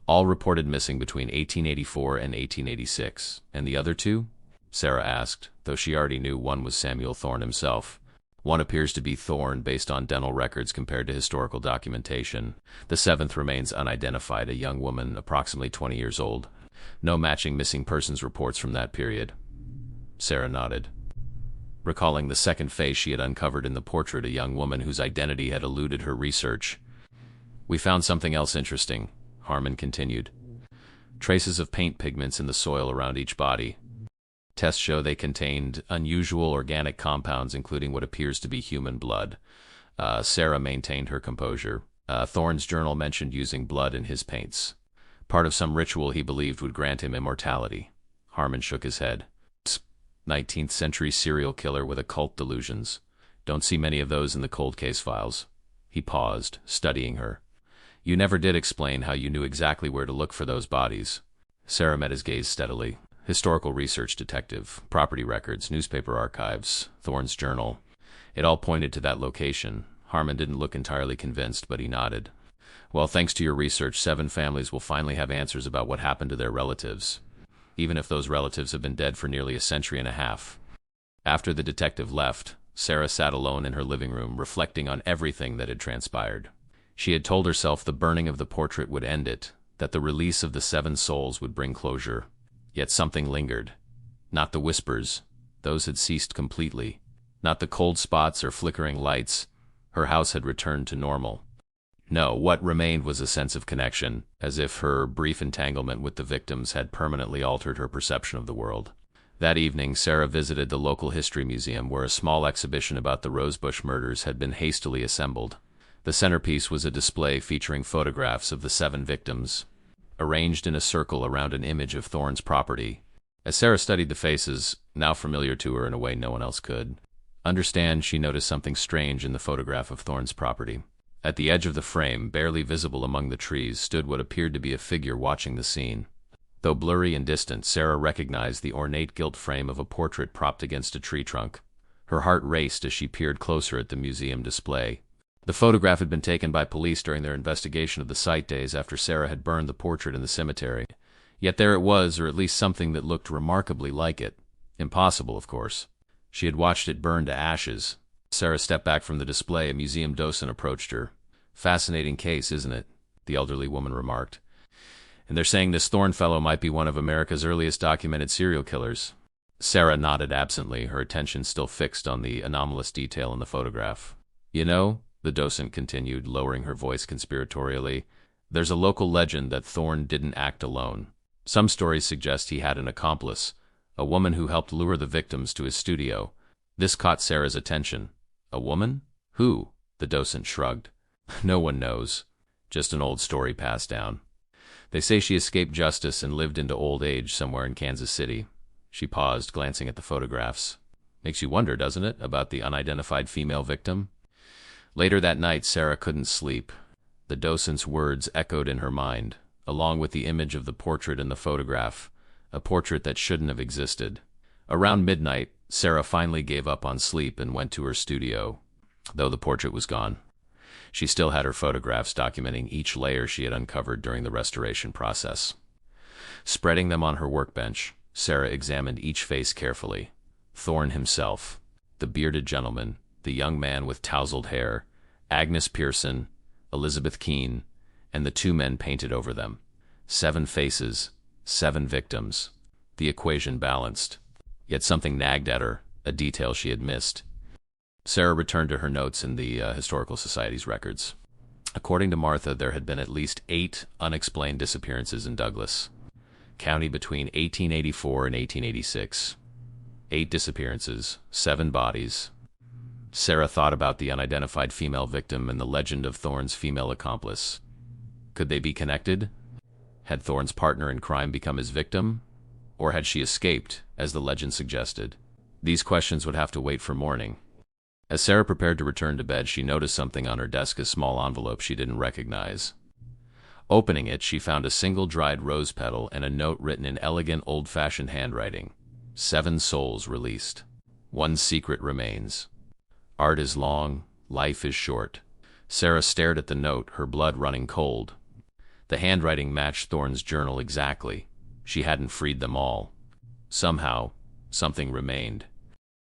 All reported missing between 1884 and 1886. "And the other 2? Sarah asked, though she already knew one was Samuel Thorne himself. "One appears to be Thorne based on dental records compared to historical documentation. The 7th remains unidentified, a young woman approximately 20 years old. No matching missing persons reports from that period." Sarah nodded, recalling the second face she had uncovered in the portrait, a young woman whose identity had eluded her research. "We found something else interesting," Harmon continued. "Traces of paint pigments in the soil around each body. Tests show they contained unusual organic compounds, including what appears to be human blood." Sarah maintained her composure. Thorne's journal mentioned using blood in his paints. Part of some ritual he believed would grant him immortality. Harmon shook his head. 19th century serial killer with occult delusions. Don't see many of those in the cold case files. He paused, studying her. "You never did explain how you knew exactly where to look for those bodies." Sarah met his gaze steadily. "Historical research detective, property records, newspaper archives, Thorne's journal. It all pointed to that location." Harmon didn't look entirely convinced, but he nodded. "Well, thanks to your research, 7 families will finally have answers about what happened to their relatives, even if those relatives have been dead for nearly a century and a half." After the detective left, Sarah sat alone in her living room, reflecting on everything that had transpired. She had told herself the burning of the portrait would end it, that the release of the 7 souls would bring closure. Yet something lingered. Not the whispers. Those had ceased completely. Not the cold spots or flickering lights. Her house had returned to normal. No, what remained was a sense of connection, as if her brief entanglement with the victims had permanently altered her perception of the world. That evening, Sarah visited the local history museum, where a small exhibition about the Rosebush murders had been hastily assembled. The centerpiece was a display featuring photographs of the 7 victims, arranged in a circle around an image of Thorne's property. As Sarah studied the faces, now familiar to her in a way no one else could understand, she noticed something strange in the photograph of Thorne's property. At the edge of the frame, barely visible among the trees, stood what appeared to be a figure watching the scene. Though blurry and distant, Sarah recognized the ornate gilt frame of a portrait propped against a tree trunk. Her heart raced as she peered closer at the museum display. The photograph had been taken by police during their investigation of the site days after Sarah had burned the portrait in the cemetery. Yet there it was, or at least something that looked remarkably like it. Impossible, of course. She had watched it burn to ashes. Sarah stepped back from the display. A museum docent approached her. "Fascinating case, isn't it?" the elderly woman remarked. "And they're saying this Thorne fellow might be one of America's earliest documented serial killers." Sarah nodded absently, her attention still fixed on the anomalous detail in the photograph. "You know," the docent continued, lowering her voice conspiratorially, "there's a local legend that Thorne didn't act alone. Some stories suggest he had an accomplice, a woman who helped lure the victims to his studio." This caught Sarah's attention. "A woman? Who?" The docent shrugged. "No one knows. Just an old story passed down. They say she escaped justice and lived into old age somewhere in Kansas City." She paused, glancing at the photographs. "Makes you wonder, doesn't it, about the unidentified female victim?" Later that night, Sarah couldn't sleep. The docent's words echoed in her mind, along with the image of the portrait in the photograph, a portrait that shouldn't have existed. Around midnight, Sarah finally gave up on sleep and went to her studio, though the portrait was gone. She still had her photographs documenting each layer she had uncovered during the restoration process. Spreading them on her workbench, Sarah examined each face carefully. Thorne himself, the bearded gentleman, the young man with tousled hair, Agnes Pearson, Elizabeth Keene, and the 2 men painted over them. 7 faces, 7 victims. The equation balanced. Yet something nagged at her, a detail she had missed. Sarah returned to her notes in the Historical Society's records. According to Martha, there had been at least 8 unexplained disappearances in Douglas County between 1884 and 1886. 8 disappearances, 7 bodies. Sarah thought about the unidentified female victim and the legend of Thorne's female accomplice. Could they be connected? Had Thorne's partner in crime become his victim? Or had she escaped, as the legend suggested? These questions would have to wait for morning. As Sarah prepared to return to bed, she noticed something on her desk, a small envelope she didn't recognize. Opening it, she found a single dried rose petal and a note written in elegant, old-fashioned handwriting. 7 souls released. 1 secret remains. Art is long, life is short. Sarah stared at the note, her blood running cold. The handwriting matched Thorne's journal exactly. She hadn't freed them all. Somehow, something remained.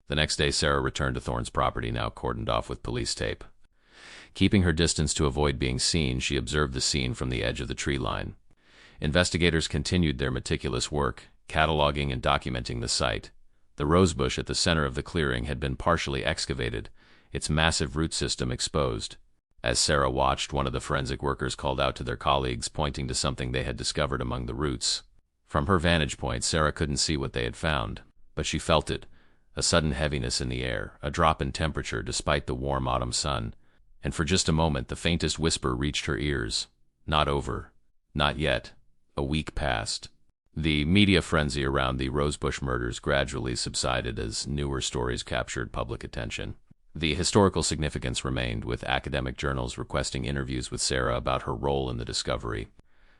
The next day, Sarah returned to Thorne's property, now cordoned off with police tape. Keeping her distance to avoid being seen, she observed the scene from the edge of the tree line. Investigators continued their meticulous work, cataloging and documenting the site. The rosebush at the center of the clearing had been partially excavated, its massive root system exposed. As Sarah watched, one of the forensic workers called out to their colleagues, pointing to something they had discovered among the roots. From her vantage point, Sarah couldn't see what they had found, but she felt it, a sudden heaviness in the air, a drop in temperature despite the warm autumn sun. And for just a moment, the faintest whisper reached her ears. Not over. Not yet. A week passed. The media frenzy around the Rosebush murders gradually subsided as newer stories captured public attention. The historical significance remained, with academic journals requesting interviews with Sarah about her role in the discovery.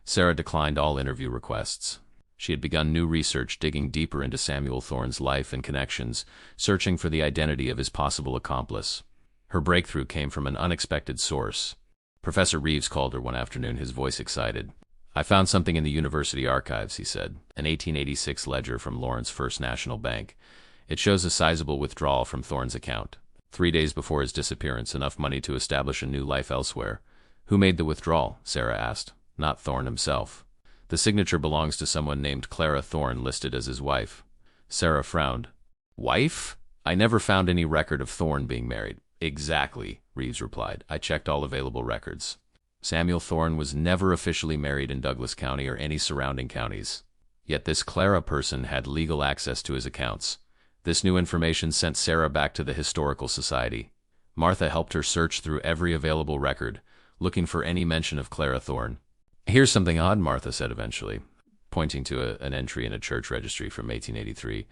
Sarah declined all interview requests. She had begun new research, digging deeper into Samuel Thorne's life and connections, searching for the identity of his possible accomplice. Her breakthrough came from an unexpected source. Professor Reeves called her one afternoon, his voice excited. "I found something in the university archives," he said, "an 1886 ledger from Lawrence First National Bank. It shows a sizable withdrawal from Thorne's account. 3 days before his disappearance, enough money to establish a new life elsewhere." "Who made the withdrawal?" Sarah asked. "Not Thorne himself. The signature belongs to someone named Clara Thorne, listed as his wife." Sarah frowned. "Wife? I never found any record of Thorne being married." "Exactly," Reeves replied. "I checked all available records. Samuel Thorne was never officially married in Douglas County or any surrounding counties. Yet this Clara person had legal access to his accounts. This new information sent Sarah back to the Historical Society. Martha helped her search through every available record, looking for any mention of Clara Thorne. "Here's something odd," Martha said eventually, pointing to an entry in a church registry from 1883.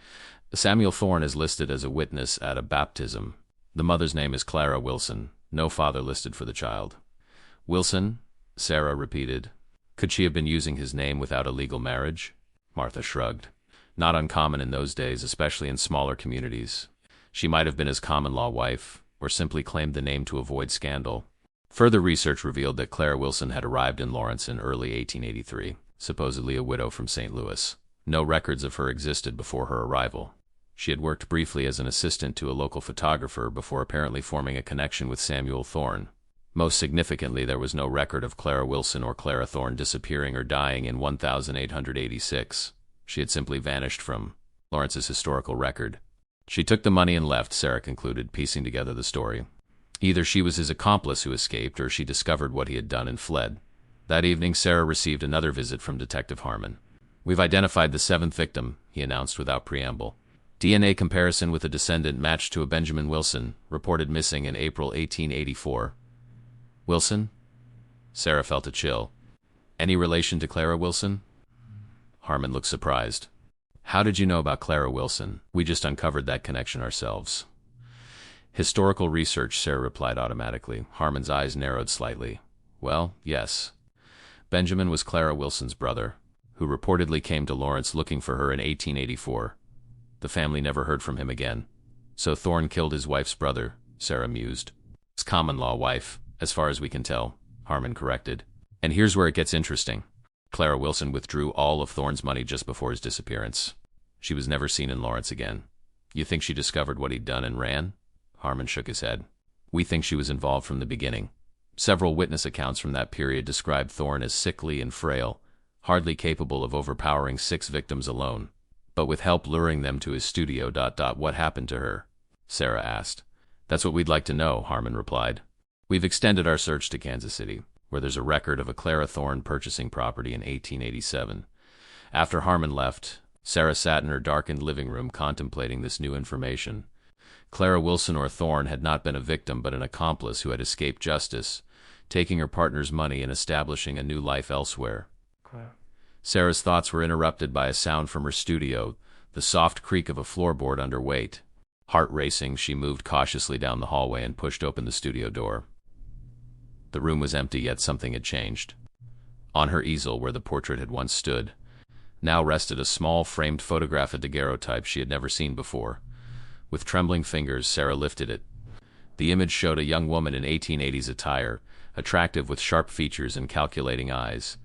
"Samuel Thorne is listed as a witness at a baptism. The mother's name is Clara Wilson. No father listed for the child." "Wilson?" Sarah repeated. "Could she have been using his name without a legal marriage?" Martha shrugged. "Not uncommon in those days, especially in smaller communities. She might have been his common-law wife, or simply claimed the name to avoid scandal." Further research revealed that Clara Wilson had arrived in Lawrence in early 1883, supposedly a widow from St. Louis. No records of her existed before her arrival. She had worked briefly as an assistant to a local photographer before apparently forming a connection with Samuel Thorne. Most significantly, there was no record of Clara Wilson or Clara Thorne disappearing or dying in 1886. She had simply vanished from Lawrence's historical record. "She took the money and left," Sarah concluded, piecing together the story. Either she was his accomplice who escaped, or she discovered what he had done and fled. That evening, Sarah received another visit from Detective Harmon. "We've identified the 7th victim," he announced without preamble. "DNA comparison with a descendant matched to a Benjamin Wilson, reported missing in April 1884. "Wilson?" Sarah felt a chill. "Any relation to Clara Wilson?" Harmon looked surprised. "How did you know about Clara Wilson? We just uncovered that connection ourselves." "Historical research," Sarah replied automatically. Harmon's eyes narrowed slightly. "Well, yes. Benjamin was Clara Wilson's brother, who reportedly came to Lawrence looking for her in 1884. The family never heard from him again. So Thorne killed his wife's brother," Sarah mused. "His common-law wife, as far as we can tell," Harmon corrected. "And here's where it gets interesting. Clara Wilson withdrew all of Thorne's money just before his disappearance. She was never seen in Lawrence again. You think she discovered what he'd done and ran?" Harmon shook his head. "We think she was involved from the beginning. Several witness accounts from that period described Thorne as sickly and frail, hardly capable of overpowering 6 victims alone, but with help luring them to his studio. What happened to her?" Sarah asked. "That's what we'd like to know," Harmon replied. "We've extended our search to Kansas City, where there's a record of a Clara Thorne purchasing property in 1887. After Harmon left, Sarah sat in her darkened living room contemplating this new information. Clara Wilson or Thorne had not been a victim but an accomplice who had escaped justice, taking her partner's money and establishing a new life elsewhere. Sarah's thoughts were interrupted by a sound from her studio, the soft creak of a floorboard under weight. Heart racing, she moved cautiously down the hallway and pushed open the studio door. The room was empty, yet something had changed. On her easel, where the portrait had once stood, now rested a small framed photograph of daguerreotype she had never seen before. With trembling fingers, Sarah lifted it. The image showed a young woman in 1880s attire, attractive with sharp features and calculating eyes.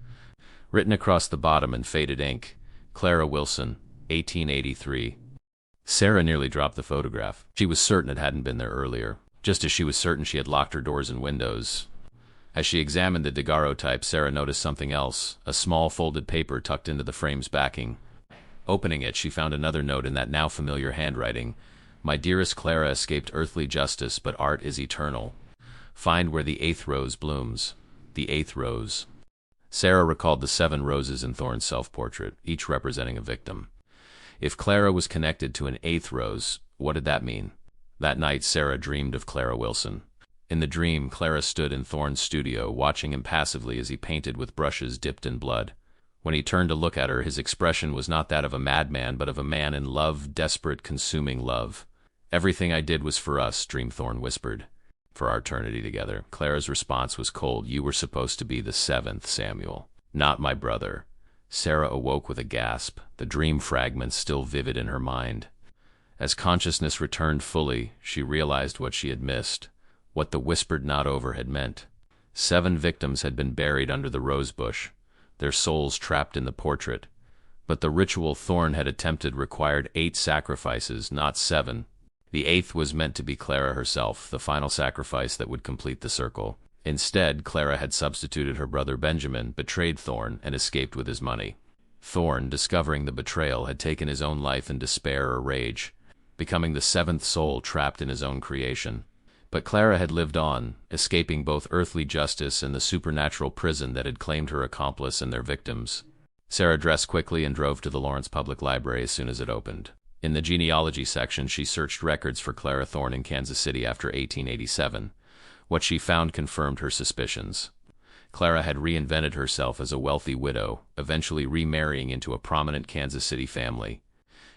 Written across the bottom in faded ink, Clara Wilson, 1883. Sarah nearly dropped the photograph. She was certain it hadn't been there earlier, just as she was certain she had locked her doors and windows. As she examined the daguerreotype, Sarah noticed something else, a small folded paper tucked into the frame's backing. Opening it, she found another note in that now familiar handwriting. My dearest Clara escaped earthly justice, but art is eternal. Find where the 8th rose blooms. The 8th rose. Sarah recalled the 7 roses in Thorne's self-portrait, each representing a victim. If Clara was connected to an 8th rose, what did that mean? That night, Sarah dreamed of Clara Wilson. In the dream, Clara stood in Thorne's studio, watching him passively as he painted with brushes dipped in blood. When he turned to look at her, his expression was not that of a madman, but of a man in love, desperate, consuming love. Everything I did was for us, Dream Thorne whispered. For our eternity together. Clara's response was cold. You were supposed to be the 7th, Samuel, not my brother. Sarah awoke with a gasp, the dream fragments still vivid in her mind. As consciousness returned fully, she realized what she had missed, what the whispered not over had meant. 7 victims had been buried under the rosebush, their souls trapped in the portrait. But the ritual Thorne had attempted required 8 sacrifices, not 7. The 8th was meant to be Clara herself, the final sacrifice that would complete the circle. Instead, Clara had substituted her brother Benjamin, betrayed Thorne, and escaped with his money. Thorne, discovering the betrayal, had taken his own life in despair or rage, becoming the 7th soul trapped in his own creation. But Clara had lived on, escaping both earthly justice and the supernatural prison that had claimed her accomplice and their victims. Sarah dressed quickly and drove to the Lawrence Public Library as soon as it opened. In the genealogy section, she searched records for Clara Thorne in Kansas City after 1887. What she found confirmed her suspicions. Clara had reinvented herself as a wealthy widow, eventually remarrying into a prominent Kansas City family.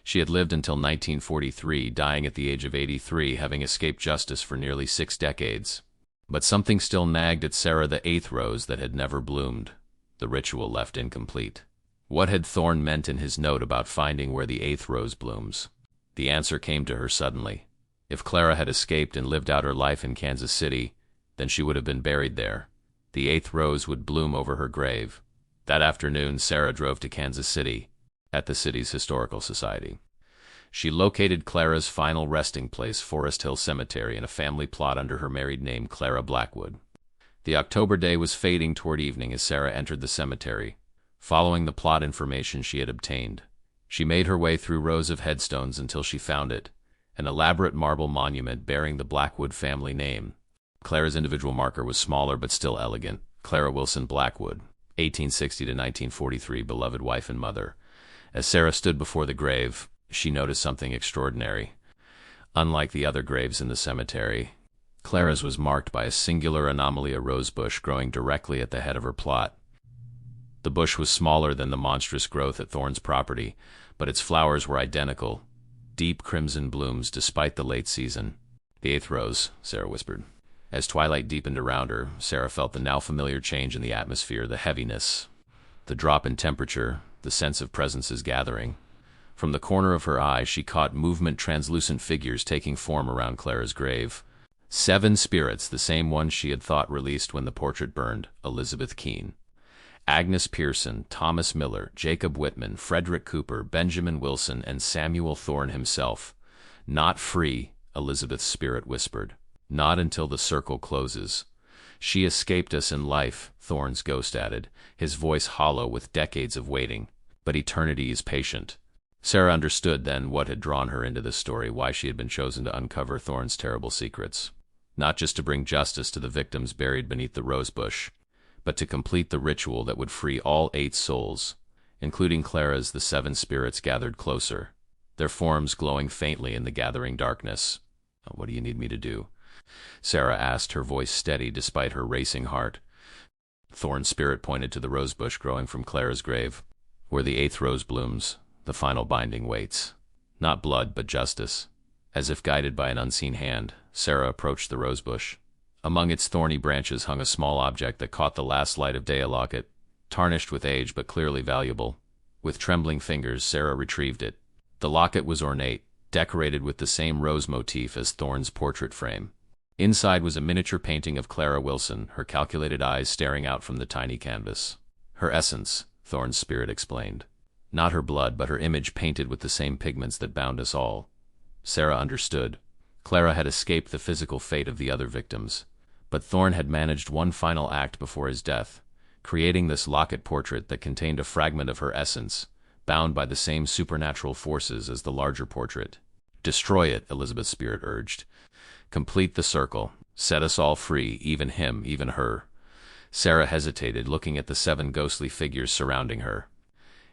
She had lived until 1943, dying at the age of 83, having escaped justice for nearly 6 decades. But something still nagged at Sarah, the 8th rose that had never bloomed. The ritual left incomplete. What had Thorne meant in his note about finding where the 8th rose blooms? The answer came to her suddenly. If Clara had escaped and lived out her life in Kansas City, then she would have been buried there. The 8th rose would bloom over her grave. That afternoon, Sarah drove to Kansas City, at the city's historical society. She located Clara's final resting place, Forest Hill Cemetery, in a family plot under her married name, Clara Blackwood. The October day was fading toward evening as Sarah entered the cemetery. Following the plot information she had obtained, she made her way through rows of headstones until she found it, an elaborate marble monument bearing the Blackwood family name. Clara's individual marker was smaller but still elegant. Clara Wilson Blackwood, 1860 to 1943, beloved wife and mother. As Sarah stood before the grave, she noticed something extraordinary. Unlike the other graves in the cemetery, Clara's was marked by a singular anomaly, a rosebush growing directly at the head of her plot. The bush was smaller than the monstrous growth at Thorne's property, but its flowers were identical, deep crimson blooms despite the late season. The 8th rose, Sarah whispered. As twilight deepened around her, Sarah felt the now familiar change in the atmosphere, the heaviness, the drop in temperature, the sense of presences gathering. From the corner of her eye, she caught movement, translucent figures taking form around Clara's grave. 7 spirits, the same ones she had thought released when the portrait burned. Elizabeth Keene, Agnes Pearson, Thomas Miller, Jacob Whitman, Frederick Cooper, Benjamin Wilson, and Samuel Thorne himself. Not free, Elizabeth's spirit whispered. Not until the circle closes. She escaped us in life, Thorne's ghost added, his voice hollow with decades of waiting. But eternity is patient. Sarah understood then what had drawn her into this story, why she had been chosen to uncover Thorne's terrible secrets. Not just to bring justice to the victims buried beneath the rosebush, but to complete the ritual that would free all 8 souls. Including Clara's, the 7 spirits gathered closer, their forms glowing faintly in the gathering darkness. "What do you need me to do?" Sarah asked, her voice steady despite her racing heart. Thorn's spirit pointed to the rosebush growing from Clara's grave, where the 8th rose blooms. The final binding waits. Not blood, but justice. As if guided by an unseen hand, Sarah approached the rosebush. Among its thorny branches hung a small object that caught the last light of day, a locket, tarnished with age but clearly valuable. With trembling fingers, Sarah retrieved it. The locket was ornate, decorated with the same rose motif as Thorn's portrait frame. Inside was a miniature painting of Clara Wilson, her calculated eyes staring out from the tiny canvas. Her essence, Thorn's spirit explained. Not her blood, but her image painted with the same pigments that bound us all. Sarah understood. Clara had escaped the physical fate of the other victims, but Thorn had managed one final act before his death, creating this locket portrait that contained a fragment of her essence, bound by the same supernatural forces as the larger portrait. "Destroy it," Elizabeth's spirit urged. "Complete the circle. Set us all free, even him, even her." Sarah hesitated, looking at the 7 ghostly figures surrounding her.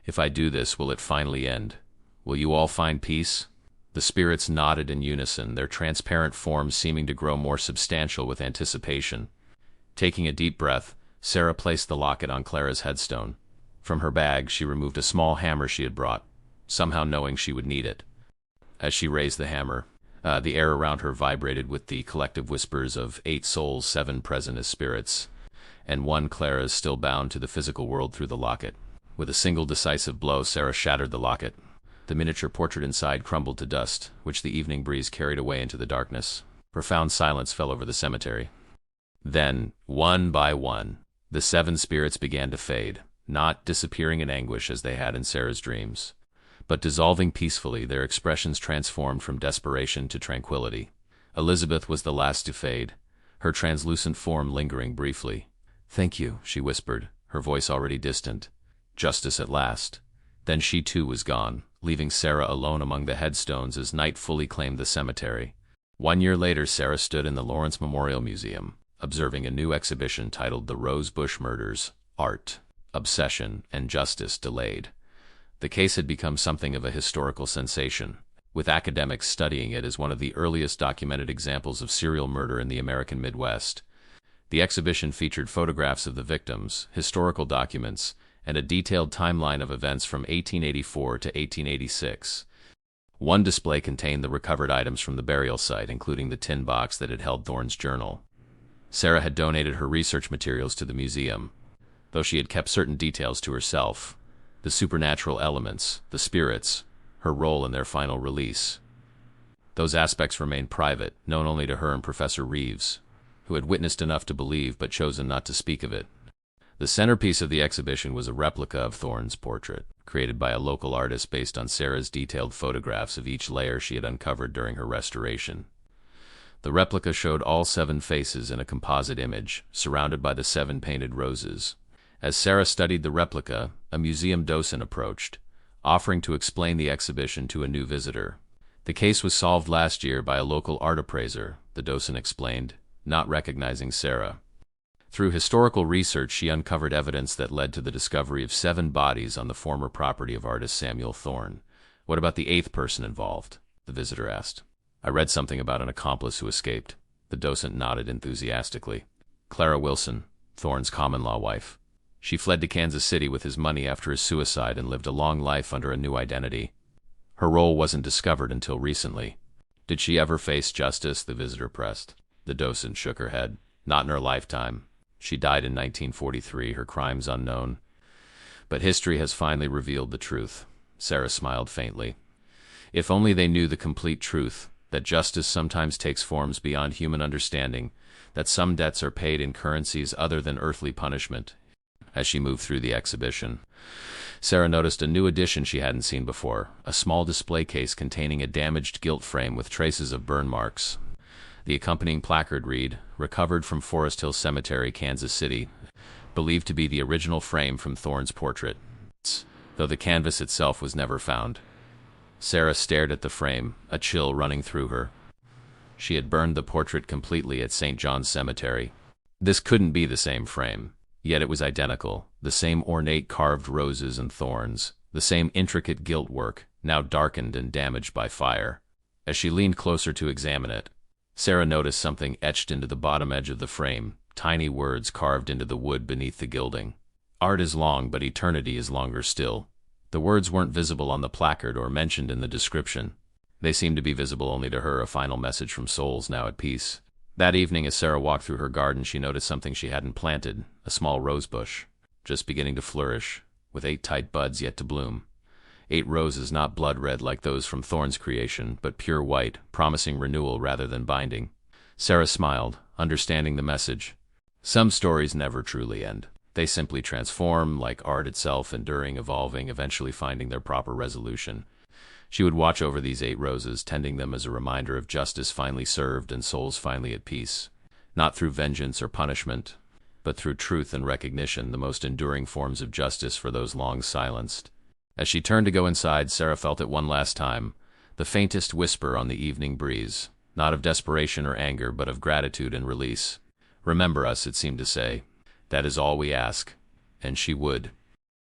"If I do this, will it finally end? Will you all find peace?" The spirits nodded in unison, their transparent forms seeming to grow more substantial with anticipation. Taking a deep breath, Sarah placed the locket on Clara's headstone. From her bag, she removed a small hammer she had brought, somehow knowing she would need it. As she raised the hammer, the air around her vibrated with the collective whispers of 8 souls, 7 present as spirits, and 1 Clara's still bound to the physical world through the locket. With a single decisive blow, Sarah shattered the locket. The miniature portrait inside crumbled to dust, which the evening breeze carried away into the darkness. Profound silence fell over the cemetery. Then, one by one, the 7 spirits began to fade, not disappearing in anguish as they had in Sarah's dreams, but dissolving peacefully, their expressions transformed from desperation to tranquility. Elizabeth was the last to fade, her translucent form lingering briefly. "Thank you," she whispered, her voice already distant. "Justice at last." Then she too was gone, leaving Sarah alone among the headstones as night fully claimed the cemetery. 1 year later, Sarah stood in the Lawrence Memorial Museum, observing a new exhibition titled The Rosebush Murders: Art, Obsession, and Justice Delayed. The case had become something of a historical sensation, with academics studying it as one of the earliest documented examples of serial murder in the American Midwest. The exhibition featured photographs of the victims, historical documents, and a detailed timeline of events from 1884 to 1886. One display contained the recovered items from the burial site, including the tin box that had held Thorn's journal. Sarah had donated her research materials to the museum, though she had kept certain details to herself. The supernatural elements, the spirits, her role in their final release. Those aspects remained private, known only to her and Professor Reeves, who had witnessed enough to believe but chosen not to speak of it. The centerpiece of the exhibition was a replica of Thorn's portrait, created by a local artist based on Sarah's detailed photographs of each layer she had uncovered during her restoration. The replica showed all 7 faces in a composite image, surrounded by the 7 painted roses. As Sarah studied the replica, a museum docent approached, offering to explain the exhibition to a new visitor. "The case was solved last year by a local art appraiser," the docent explained, not recognizing Sarah. Through historical research, she uncovered evidence that led to the discovery of 7 bodies on the former property of artist Samuel Thorn. "What about the 8th person involved?" the visitor asked. "I read something about an accomplice who escaped." The docent nodded enthusiastically. "Clara Wilson, Thorn's common-law wife. She fled to Kansas City with his money after his suicide and lived a long life under a new identity. Her role wasn't discovered until recently." "Did she ever face justice?" the visitor pressed. The docent shook her head. "Not in her lifetime. She died in 1943, her crimes unknown. But history has finally revealed the truth." Sarah smiled faintly. "If only they knew the complete truth, that justice sometimes takes forms beyond human understanding, that some debts are paid in currencies other than earthly punishment." As she moved through the exhibition, Sarah noticed a new addition she hadn't seen before, a small display case containing a damaged gilt frame with traces of burn marks. The accompanying placard read, "Recovered from Forest Hill Cemetery, Kansas City, believed to be the original frame from Thorn's portrait," though the canvas itself was never found. Sarah stared at the frame, a chill running through her. She had burned the portrait completely at St. John's Cemetery. This couldn't be the same frame. Yet it was identical, the same ornate carved roses and thorns, the same intricate gilt work, now darkened and damaged by fire. As she leaned closer to examine it, Sarah noticed something etched into the bottom edge of the frame, tiny words carved into the wood beneath the gilding. Art is long, but eternity is longer still. The words weren't visible on the placard or mentioned in the description. They seemed to be visible only to her, a final message from souls now at peace. That evening, as Sarah walked through her garden, she noticed something she hadn't planted, a small rose bush, just beginning to flourish, with 8 tight buds yet to bloom. 8 roses, not blood red like those from Thorne's creation, but pure white, promising renewal rather than binding. Sarah smiled, understanding the message. Some stories never truly end. They simply transform, like art itself, enduring, evolving, eventually finding their proper resolution. She would watch over these 8 roses, tending them as a reminder of justice finally served and souls finally at peace. Not through vengeance or punishment, but through truth and recognition, the most enduring forms of justice for those long silenced. As she turned to go inside, Sarah felt it one last time, the faintest whisper on the evening breeze, not of desperation or anger, but of gratitude and release. "Remember us," it seemed to say. "That is all we ask." And she would.